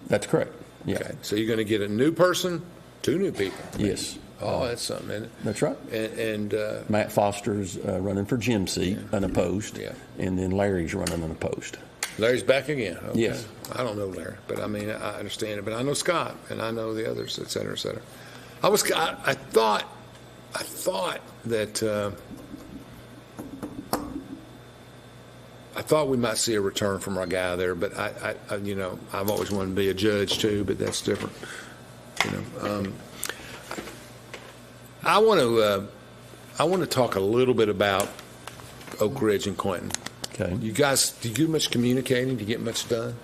That's correct. Yeah. Okay. So you're going to get a new person, 2 new people. Yes. Oh, that's something, isn't it? That's right. And Matt Foster's running for Jim seat, unopposed. Yeah. And then Larry's running unopposed. Larry's back again. Okay. Yes. I don't know Larry, but I understand it. But I know Scott, and I know the others, et cetera, et cetera. I thought that I thought we might see a return from our guy there, but I've always wanted to be a judge too, but that's different. I want to talk a little bit about Oak Ridge and Clinton. Okay. You guys, do you do much communicating? Do you get much done?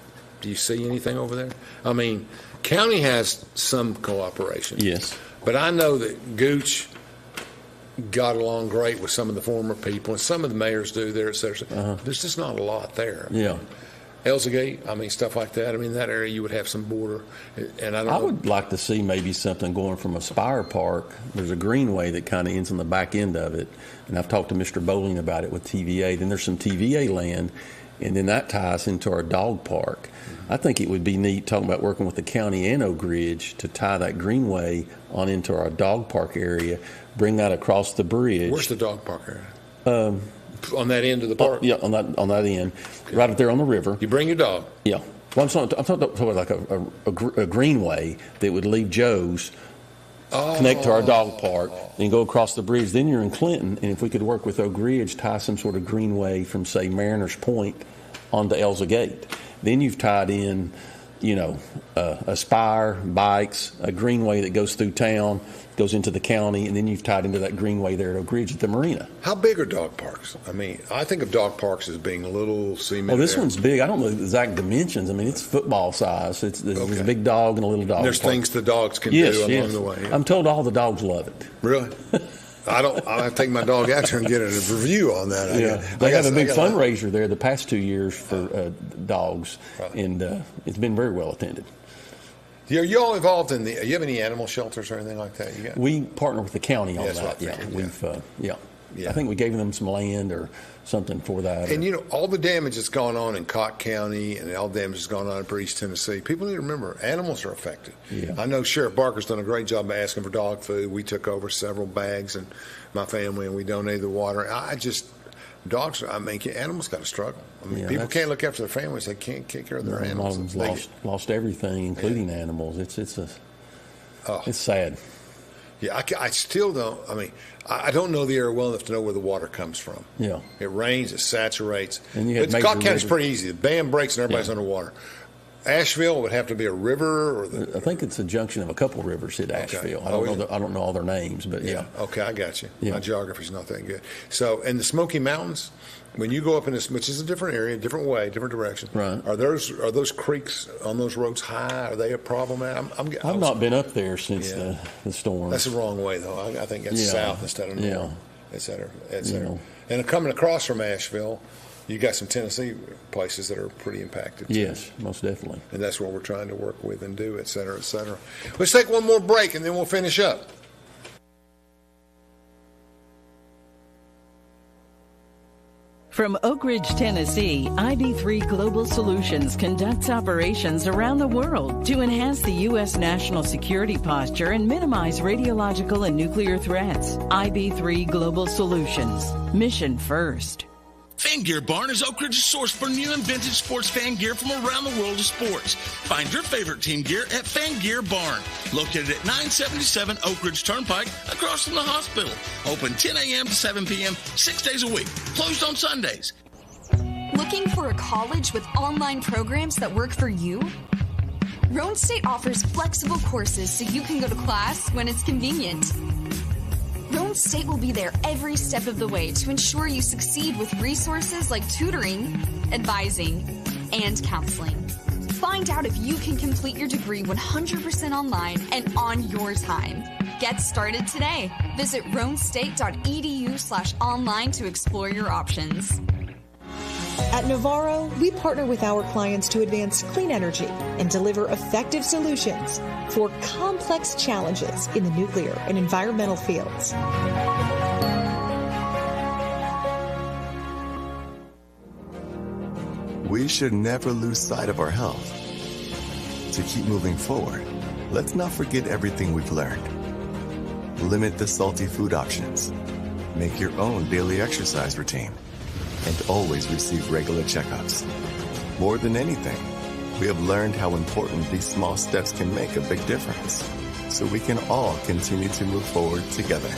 Do you see anything over there? I mean, county has some cooperation. Yes. But I know that Gooch got along great with some of the former people, and some of the mayors do there, et cetera. Uh-huh. There's just not a lot there. Yeah. Elzagate, stuff like that. That area you would have some border. And I would like to see maybe something going from Aspire Park. There's a greenway that kind of ends on the back end of it. And I've talked to Mr. Bowling about it with TVA. Then there's some TVA land, and then that ties into our dog park. Mm-hmm. I think it would be neat talking about working with the county and Oak Ridge to tie that greenway on into our dog park area, bring that across the bridge. Where's the dog park area? On that end of the park? Yeah, on that end, okay. Right up there on the river. You bring your dog? Yeah. Well, I'm talking about like a greenway that would leave Joe's, connect to our dog park, and go across the bridge. Then you're in Clinton, and if we could work with Oak Ridge, tie some sort of greenway from, say, Mariners Point onto Elzagate. Then you've tied in, Aspire, bikes, a greenway that goes through town, goes into the county, and then you've tied into that greenway there at Oak Ridge at the marina. How big are dog parks? I think of dog parks as being a little cement. Oh, this one's big. I don't know the exact dimensions. It's football size. There's a big dog and a little dog. And there's park. things the dogs can do along the way. I'm told all the dogs love it. Really? I'll have to take my dog out there and get a review on that. They have a big fundraiser there the past 2 years for dogs, and it's been very well attended. Are you all involved you have any animal shelters or anything like that? We partner with the county on that. Right. Yeah, Yeah. I think we gave them some land or something for that. And, all the damage that's gone on in Cott County and all the damage that's gone on in East Tennessee, people need to remember animals are affected. Yeah. I know Sheriff Barker's done a great job by asking for dog food. We took over several bags and my family, and we donated the water. Animals got to struggle. People can't look after their families. They can't take care of their animals. A lot of them lost everything, including animals. It's sad. Yeah, I still don't. I don't know the area well enough to know where the water comes from. Yeah, it rains, it saturates. And you had but Cott County's pretty easy. The dam breaks and everybody's underwater. Asheville would have to be a river, or I think it's a junction of a couple of rivers hit Asheville. Okay. I don't know all their names, but yeah. Okay, I got you. Yeah. My geography's not that good. So, in the Smoky Mountains, when you go up in this, which is a different area, different way, different direction. Right. Are those creeks on those roads high? Are they a problem? I've not been up there since the storm. That's the wrong way, though. I think that's south instead of north, et cetera, et cetera. Yeah. And coming across from Asheville, you got some Tennessee places that are pretty impacted. Yes, most definitely. And that's what we're trying to work with and do, et cetera, et cetera. Let's take one more break, and then we'll finish up. From Oak Ridge, Tennessee, IB3 Global Solutions conducts operations around the world to enhance the U.S. national security posture and minimize radiological and nuclear threats. IB3 Global Solutions. Mission first. Fan Gear Barn is Oak Ridge's source for new and vintage sports fan gear from around the world of sports. Find your favorite team gear at Fan Gear Barn, located at 977 Oak Ridge Turnpike, across from the hospital. Open 10 a.m. to 7 p.m., 6 days a week. Closed on Sundays. Looking for a college with online programs that work for you? Roan State offers flexible courses so you can go to class when it's convenient. Roan State will be there every step of the way to ensure you succeed with resources like tutoring, advising, and counseling. Find out if you can complete your degree 100% online and on your time. Get started today. Visit roanstate.edu/online to explore your options. At Navarro, we partner with our clients to advance clean energy and deliver effective solutions for complex challenges in the nuclear and environmental fields. We should never lose sight of our health. To keep moving forward, let's not forget everything we've learned. Limit the salty food options. Make your own daily exercise routine. And always receive regular checkups. More than anything, we have learned how important these small steps can make a big difference, so we can all continue to move forward together.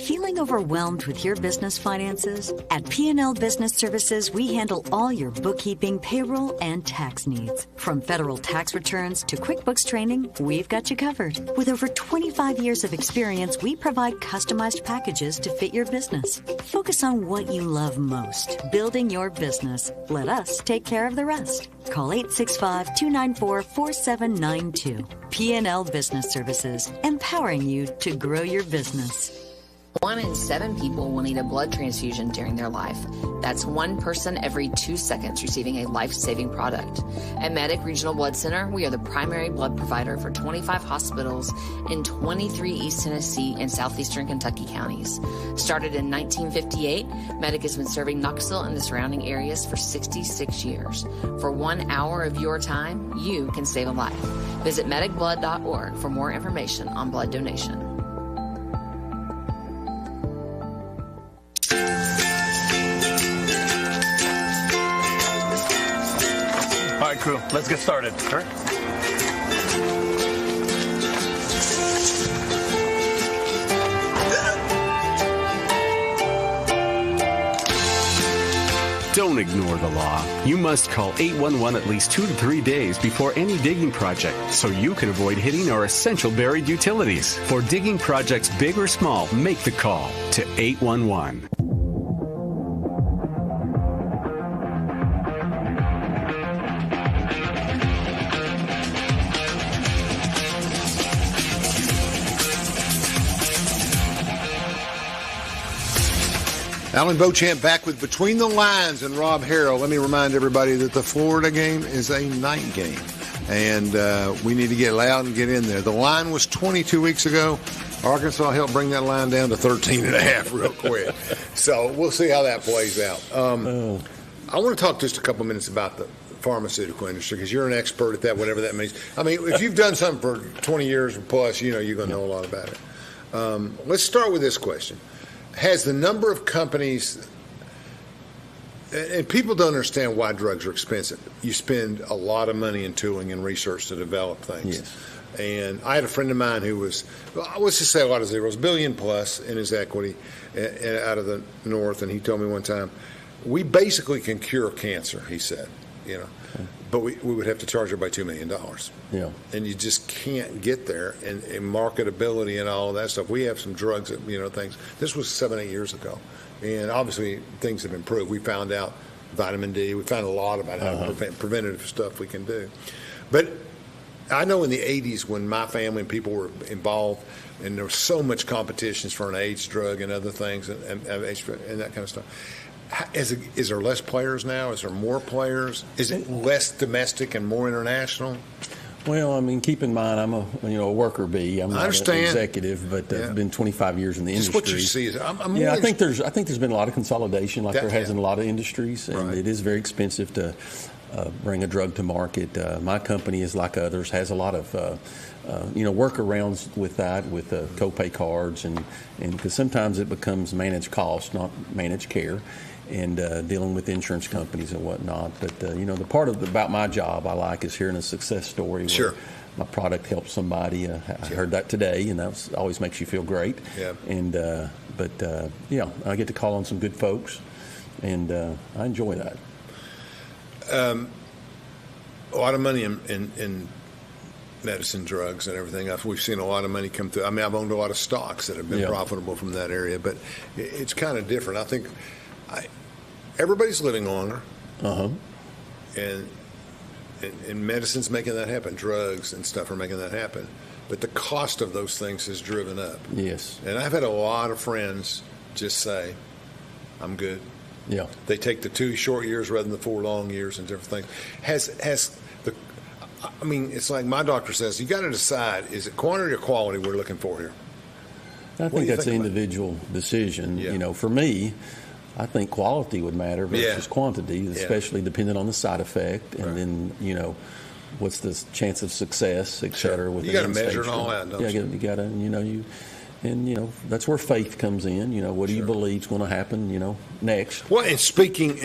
Feeling overwhelmed with your business finances? At P&L Business Services, we handle all your bookkeeping, payroll, and tax needs. From federal tax returns to QuickBooks training, we've got you covered. With over 25 years of experience, we provide customized packages to fit your business. Focus on what you love most, building your business. Let us take care of the rest. Call 865-294-4792. P&L Business Services, empowering you to grow your business. 1 in 7 people will need a blood transfusion during their life. That's one person every 2 seconds receiving a life-saving product. At Medic Regional Blood Center, we are the primary blood provider for 25 hospitals in 23 East Tennessee and southeastern Kentucky counties. Started in 1958, Medic has been serving Knoxville and the surrounding areas for 66 years. For 1 hour of your time, you can save a life. Visit medicblood.org for more information on blood donation. All right, crew, let's get started. All right. Don't ignore the law. You must call 811 at least 2 to 3 days before any digging project so you can avoid hitting our essential buried utilities. For digging projects big or small, make the call to 811. Alan Beauchamp back with Between the Lines and Rob Herrell. Let me remind everybody that the Florida game is a night game. and we need to get loud and get in there. The line was 22 weeks ago. Arkansas helped bring that line down to 13.5 real quick. So we'll see how that plays out. I want to talk just a couple minutes about the pharmaceutical industry, because you're an expert at that, whatever that means. I mean, if you've done something for 20 years or plus, you're going to know a lot about it. Let's start with this question. Has the number of companies, and people don't understand why drugs are expensive. You spend a lot of money in tooling and research to develop things. Yes. And I had a friend of mine who was, let's just say a lot of zeros, $1 billion plus in his equity out of the north, and he told me one time, we basically can cure cancer, he said, but we would have to charge everybody $2 million. Yeah. And you just can't get there, and marketability and all of that stuff. We have some drugs that, things. This was 7-8 years ago, and obviously things have improved. We found out vitamin D. We found a lot about how preventative stuff we can do. But I know in the 80s when my family and people were involved, and there was so much competitions for an AIDS drug and other things and that kind of stuff. Is there less players now? Is there more players? Is it less domestic and more international? Well, I mean, keep in mind, I'm a worker bee. I'm not an executive, but I've been 25 years in the industry. Just what you see is, I think there's been a lot of consolidation, like there has in a lot of industries, and it is very expensive to bring a drug to market. My company is like others, has a lot of workarounds with that, with copay cards, and because sometimes it becomes managed cost, not managed care, and dealing with insurance companies and whatnot. But the part about my job I like is hearing a success story where my product helps somebody. I heard that today, and that always makes you feel great. Yeah. And I get to call on some good folks, and I enjoy that. A lot of money in medicine, drugs, and everything else. We've seen a lot of money come through. I mean, I've owned a lot of stocks that have been profitable from that area, but it's kind of different. I think everybody's living longer, and medicine's making that happen. Drugs and stuff are making that happen. But the cost of those things has driven up. Yes. And I've had a lot of friends just say, I'm good. Yeah. They take the 2 short years rather than the 4 long years and different things. It's like my doctor says, you got to decide, is it quantity or quality we're looking for here? I think that's an individual decision. Yeah. For me, I think quality would matter versus quantity, especially depending on the side effect, and then, what's the chance of success, et cetera. With you got to measure it all out, don't you? You got to, and that's where faith comes in. What do you believe is going to happen, next? Well, and speaking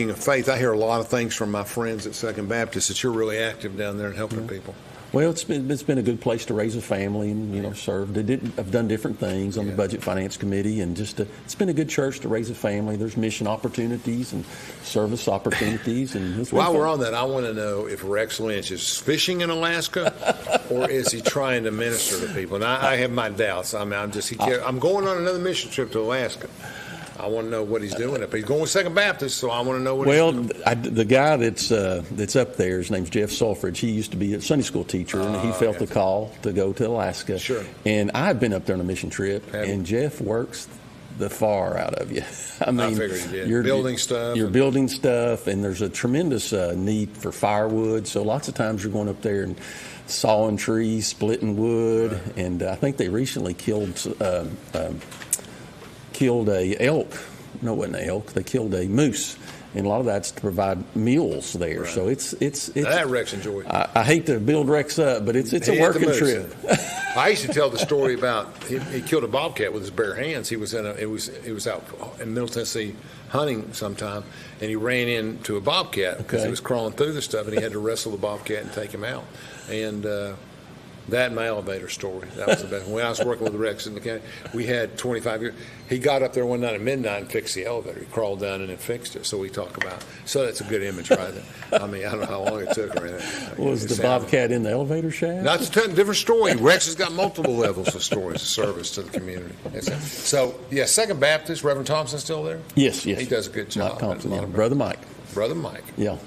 of faith, I hear a lot of things from my friends at Second Baptist that you're really active down there and helping people. Well, it's been a good place to raise a family and serve. I've done different things on the Budget Finance Committee, and it's been a good church to raise a family. There's mission opportunities and service opportunities, and while we're on that, I want to know if Rex Lynch is fishing in Alaska, or is he trying to minister to people? And I have my doubts. I'm going on another mission trip to Alaska. I want to know what he's doing up there. He's going with Second Baptist, so I want to know what he's doing. The guy that's up there, his name's Jeff Sulfridge. He used to be a Sunday school teacher, and he felt the call to go to Alaska. Sure. And I had been up there on a mission trip, and Jeff works the far out of you. I figured he did. You're building stuff. You're building stuff, and there's a tremendous need for firewood. So lots of times you're going up there and sawing trees, splitting wood, and I think they recently killed a elk. No, it wasn't an elk. They killed a moose, and a lot of that's to provide meals there. Right. So it's that Rex enjoyed. I hate to build Rex up, but it's a working trip. I used to tell the story about he killed a bobcat with his bare hands. He was out in Middle Tennessee hunting sometime, and he ran into a bobcat because he was crawling through the stuff, and he had to wrestle the bobcat and take him out. And that and my elevator story. That was the best. When I was working with Rex in the county, we had 25 years. He got up there one night at midnight and fixed the elevator. He crawled down and then fixed it. So we talk about. So that's a good image right there. I mean, I don't know how long it took or anything. Was the bobcat in the elevator shaft? That's a different story. Rex has got multiple levels of stories of service to the community. So, Second Baptist, Reverend Thompson's still there? Yes. He does a good job. Mike Thompson, Brother Mike. Brother Mike. Yeah.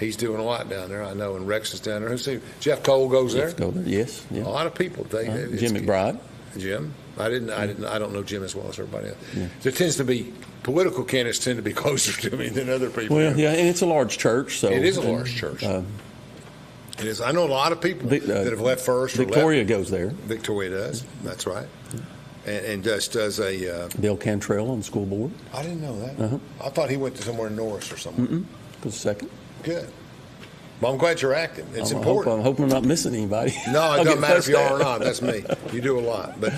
He's doing a lot down there, I know, and Rex is down there. Who's he? Jeff Cole goes there. Yes. Yeah. A lot of people. Jim McBride. Jim. I don't know Jim as well as everybody else. Yeah. There tends to be political candidates tend to be closer to me than other people. Well, and it's a large church, so it is a large church. It is. I know a lot of people that have left first. Victoria goes there. Victoria does. That's right. And just does a... Dale Cantrell on the school board. I didn't know that. I thought he went to somewhere in Norris or something. Goes second. Good. Well, I'm glad you're active. It's important. I'm hoping I'm not missing anybody. No, it doesn't matter if you are or not. That's me. You do a lot. But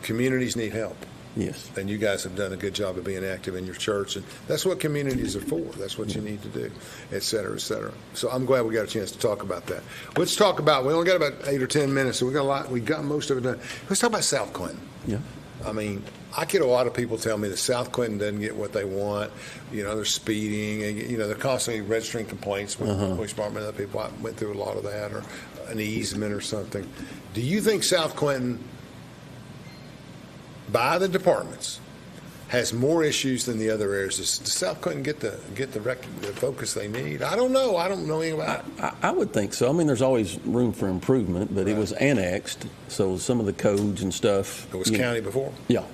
communities need help. Yes. And you guys have done a good job of being active in your church. And that's what communities are for. That's what you need to do, et cetera, et cetera. So I'm glad we got a chance to talk about that. Let's talk about, we only got about 8 or 10 minutes, so we got a lot. We got most of it done. Let's talk about South Clinton. Yeah. I mean, I get a lot of people tell me that South Clinton doesn't get what they want. You know, they're speeding, and, they're constantly registering complaints with the police department and other people. I went through a lot of that, or an easement or something. Do you think South Clinton, by the departments, has more issues than the other areas? Does South Clinton get the focus they need? I don't know. I don't know anything about it. I would think so. I mean, there's always room for improvement, but it was annexed, so some of the codes and stuff. It was county before? Yeah.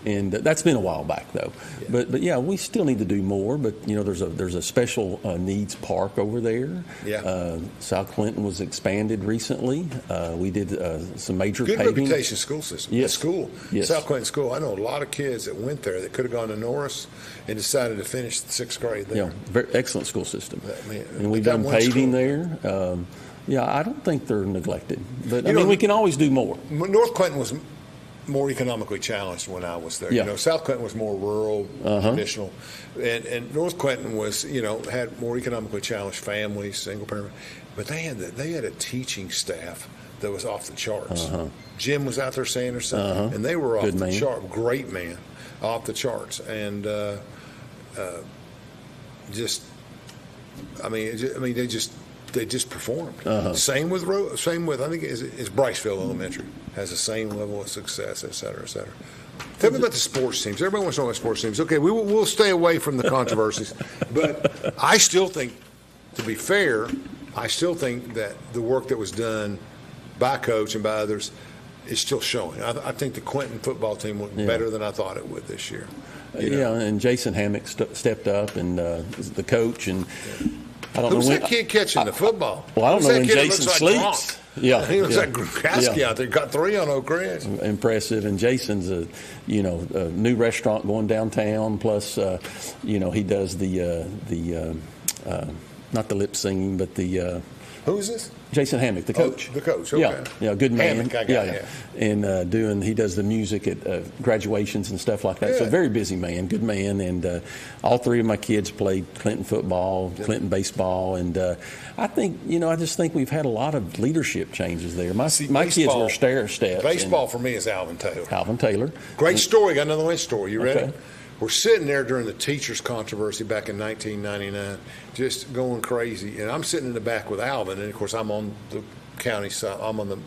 And that's been a while back, though. Yeah. But yeah, we still need to do more. But there's a special needs park over there. Yeah. South Clinton was expanded recently. We did some major good paving. reputation school system. Yes. School. Yes. South Clinton School. I know a lot of kids that went there that could have gone to Norris and decided to finish the 6th grade there. Yeah, very excellent school system. And we've done done paving there. I don't think they're neglected. But we can always do more. North Clinton was more economically challenged when I was there. Yeah. South Clinton was more rural, traditional, and North Clinton was, had more economically challenged families, single parent, but they had a teaching staff that was off the charts. Jim was out there saying or something, and they were off the chart. Great man, off the charts, and they just performed. Same with I think it's Briceville Elementary has the same level of success, et cetera, et cetera. Tell me about the sports teams. Everybody wants to know about sports teams. Okay, we'll stay away from the controversies, but I still think, to be fair, that the work that was done by Coach and by others is still showing. I think the Clinton football team looked better than I thought it would this year. And Jason Hammock stepped up, and the coach and. I don't Who's know that kid catching the football? Well, I don't know when Jason sleeps. Yeah, he looks like Gronkowski out there. Got 3 on Oak Ridge. Impressive. And Jason's a new restaurant going downtown. Plus, he does the not the lip singing, but the. Who's this? Jason Hammock, the coach. The coach. Okay. Yeah, good man. Hammock, And he does the music at graduations and stuff like that. Yeah. So very busy man, good man. And all 3 of my kids played Clinton football, Clinton baseball, and I think I just think we've had a lot of leadership changes there. My kids were stair steps. Baseball for me is Alvin Taylor. Alvin Taylor. Great story. Got another one story. You ready? We're sitting there during the teachers' controversy back in 1999, just going crazy. And I'm sitting in the back with Alvin, and of course I'm on the county side. I'm on the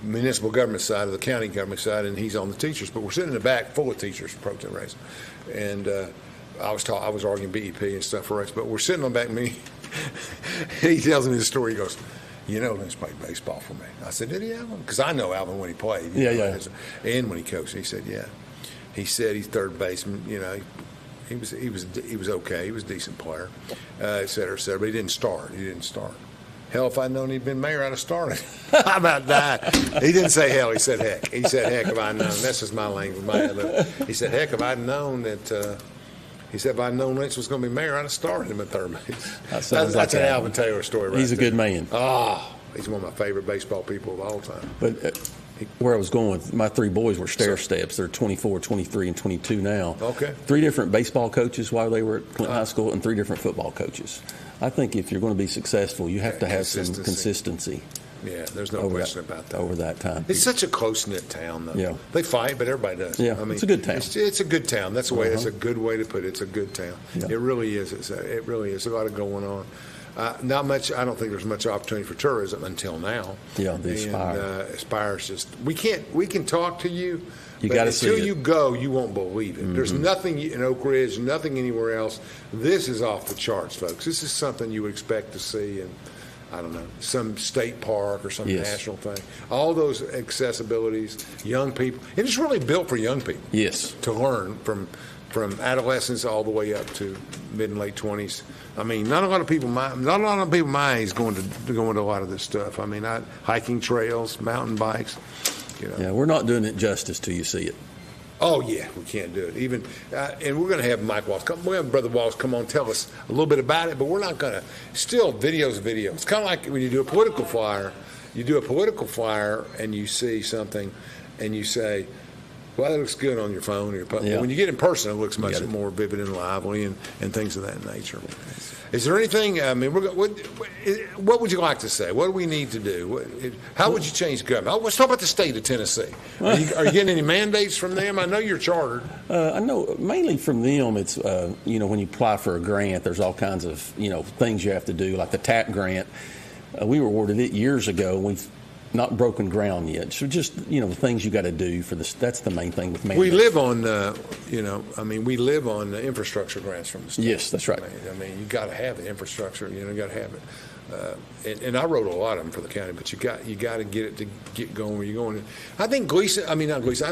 municipal government side of the county government side, and he's on the teachers. But we're sitting in the back full of teachers, protest race. And I was arguing BEP and stuff for us. But we're sitting on the back of me. He tells me the story. He goes, Lynch played baseball for me. I said, did he, Alvin? Because I know Alvin when he played. And when he coached. He said, yeah. He said he's third baseman. He was okay. He was a decent player, et cetera, et cetera. But he didn't start. Hell, if I'd known he'd been mayor, I'd have started. How about that? He didn't say hell. He said heck. He said heck if I'd known. That's just my language. He said heck if I'd known that. He said if I'd known Lynch was going to be mayor, I'd have started him at third base. That's an Alvin Taylor story. He's a good man. He's one of my favorite baseball people of all time. But where I was going with my 3 boys were stair steps. They're 24, 23, and 22 now. Okay. 3 different baseball coaches while they were at Clinton High School, and 3 different football coaches. I think if you're going to be successful, you have to have some consistency. Yeah, there's no question about that. Over that time. It's such a close-knit town, though. Yeah. They fight, but everybody does. Yeah, it's a good town. It's a good town. That's the way. It's a good way to put it. It's a good town. Yeah. It really is. It really is. A lot of going on. Not much. I don't think there's much opportunity for tourism until now. Yeah, the Aspire. Aspire's just. We can talk to you. You got to see it. Until you go, you won't believe it. Mm-hmm. There's nothing in Oak Ridge, nothing anywhere else. This is off the charts, folks. This is something you would expect to see in, I don't know, some state park or some national thing. All those accessibilities, young people. And it's really built for young people. Yes. To learn from from adolescence all the way up to mid and late 20s. I mean, not a lot of people my age going to a lot of this stuff. I mean, hiking trails, mountain bikes. Yeah, we're not doing it justice till you see it. Oh, yeah, we can't do it. Even and we're going to have Mike Walls come. We're going to have Brother Walls come on and tell us a little bit about it, but we're not going to. Still, video's video. It's kind of like when you do a political flyer. You do a political flyer and you see something and you say, well, that looks good on your phone or your phone. When you get in person, it looks much more vivid and lively and things of that nature. Is there anything, I mean, what would you like to say? What do we need to do? How would you change government? Let's talk about the state of Tennessee. Are you getting any mandates from them? I know you're chartered. I know mainly from them, it's, when you apply for a grant, there's all kinds of, things you have to do, like the TAP grant. We were awarded it years ago. We've not broken ground yet. So just, the things you got to do for this. That's the main thing with mandates. We live on, we live on infrastructure grants from the state. Yes, that's right. I mean, you got to have the infrastructure. You got to have it. And I wrote a lot of them for the county, but you got to get it to get going where you're going. I think I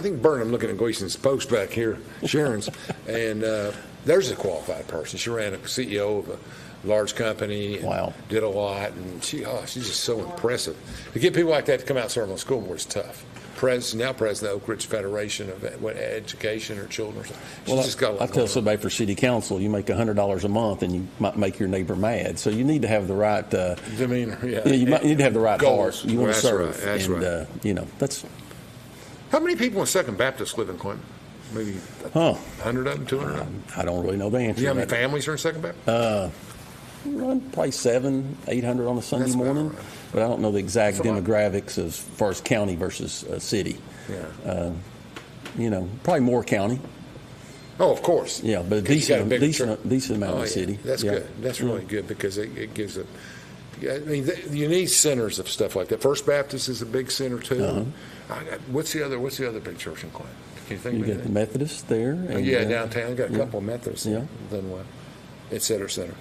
think Burnham, looking at Gleason's post back here, Sharon's, and there's a qualified person. She ran a CEO of a large company and did a lot, and she's just so impressive. To get people like that to come out and serve on the school board is tough. Now president of the Oak Ridge Federation of Education or Children. I tell somebody for city council, you make $100 a month and you might make your neighbor mad. So you need to have the right demeanor. Yeah, you need to have the right goals. Heart. You want to serve. Right. That's right. That's. How many people in Second Baptist live in Clinton? Maybe 100 of them, 200 of them? I don't really know the answer. Do you know how many families are in Second Baptist? Probably 700-800 on a Sunday morning, right. But I don't know the exact demographics as far as county versus city. Yeah. Probably more county. Oh, of course. Yeah, but a decent amount of the city. That's good. That's really good because it gives a. I mean, you need centers of stuff like that. First Baptist is a big center too. What's the other big church in Clinton? Can you think of got the Methodist there. And, downtown. Got a couple of Methodists. Yeah. Then what? Et cetera, et cetera.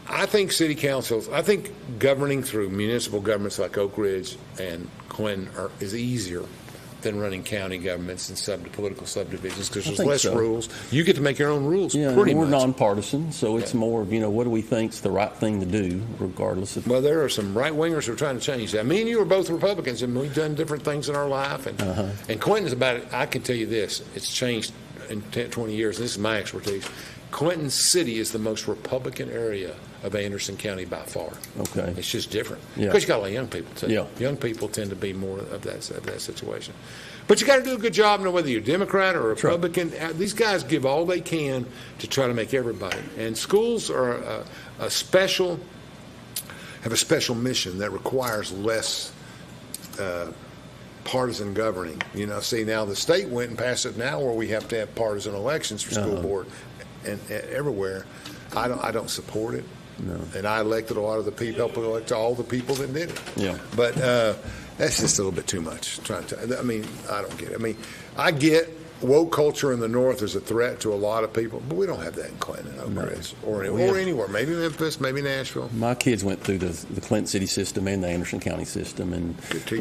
I think city councils, I think governing through municipal governments like Oak Ridge and Clinton is easier than running county governments and political subdivisions because there's less rules. You get to make your own rules pretty much. We're nonpartisan, so it's more of, what do we think's the right thing to do, regardless of... Well, there are some right-wingers who are trying to change that. Me and you are both Republicans, and we've done different things in our life. And Clinton's about it. I can tell you this. It's changed in 10, 20 years. This is my expertise. Clinton City is the most Republican area of Anderson County by far. Okay. It's just different. Because you got a lot of young people, too. Yeah. Young people tend to be more of that situation. But you got to do a good job, whether you're Democrat or Republican. Right. These guys give all they can to try to make everybody. And schools are have a special mission that requires less partisan governing. See, now the state went and passed it now where we have to have partisan elections for school board and everywhere. I don't support it. No. And I elected a lot of the people, helped elect all the people that did it. Yeah. But that's just a little bit too much. I don't get it. I get woke culture in the North is a threat to a lot of people, but we don't have that in Clinton and Oak Ridge or anywhere. Maybe Memphis, maybe Nashville. My kids went through the Clinton City system and the Anderson County system, and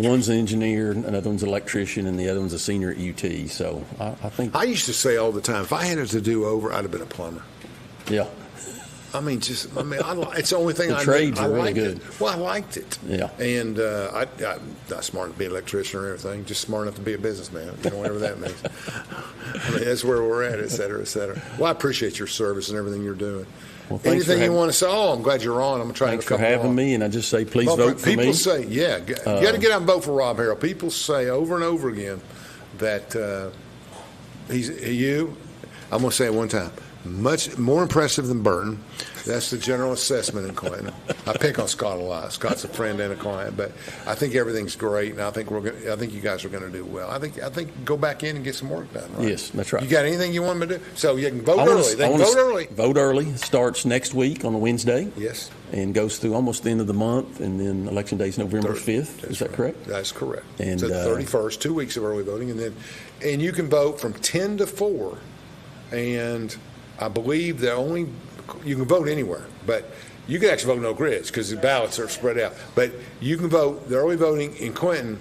one's an engineer, another one's an electrician, and the other one's a senior at UT. So I think I used to say all the time, if I had it to do over, I'd have been a plumber. Yeah. it's the only thing I trades are really good. Well, I liked it. Yeah. And I'm not smart enough to be an electrician or everything, just smart enough to be a businessman, whatever that means. That's where we're at, et cetera, et cetera. Well, I appreciate your service and everything you're doing. Well, anything you want to say? Oh, I'm glad you're on. I'm going to try to Thanks for having me, and I just say please vote for me. People say, you got to get out and vote for Rob Herrell. People say over and over again that I'm going to say it one time, much more impressive than Burton. That's the general assessment in Clinton. I pick on Scott a lot. Scott's a friend and a client, but I think everything's great, and I think you guys are going to do well. I think go back in and get some work done. Right? Yes, that's right. You got anything you want me to do? So you can vote early. Vote early. Vote early. Starts next week on a Wednesday. Yes. And goes through almost the end of the month, and then election day is November 5th. Is that correct? That's correct. And so the 31st, 2 weeks of early voting, and you can vote from 10 to 4, and I believe you can vote anywhere, but you can actually vote in Oak Ridge because the ballots are spread out. But you can vote. The early voting in Clinton.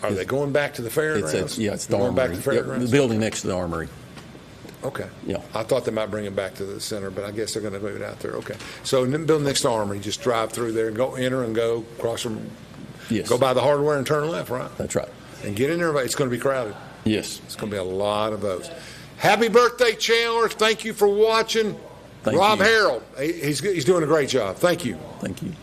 Are they going back to the fairgrounds? It's the Armory. Back to the fairgrounds? The building next to the Armory. Okay. Yeah. I thought they might bring it back to the center, but I guess they're going to move it out there. Okay. So building next to Armory, just drive through there and go enter and go across from. Yes. Go by the hardware and turn left, right? That's right. And get in there. It's going to be crowded. Yes. It's going to be a lot of those. Happy birthday, Chandler. Thank you for watching. Thank Rob you. Herrell. He's doing a great job. Thank you. Thank you.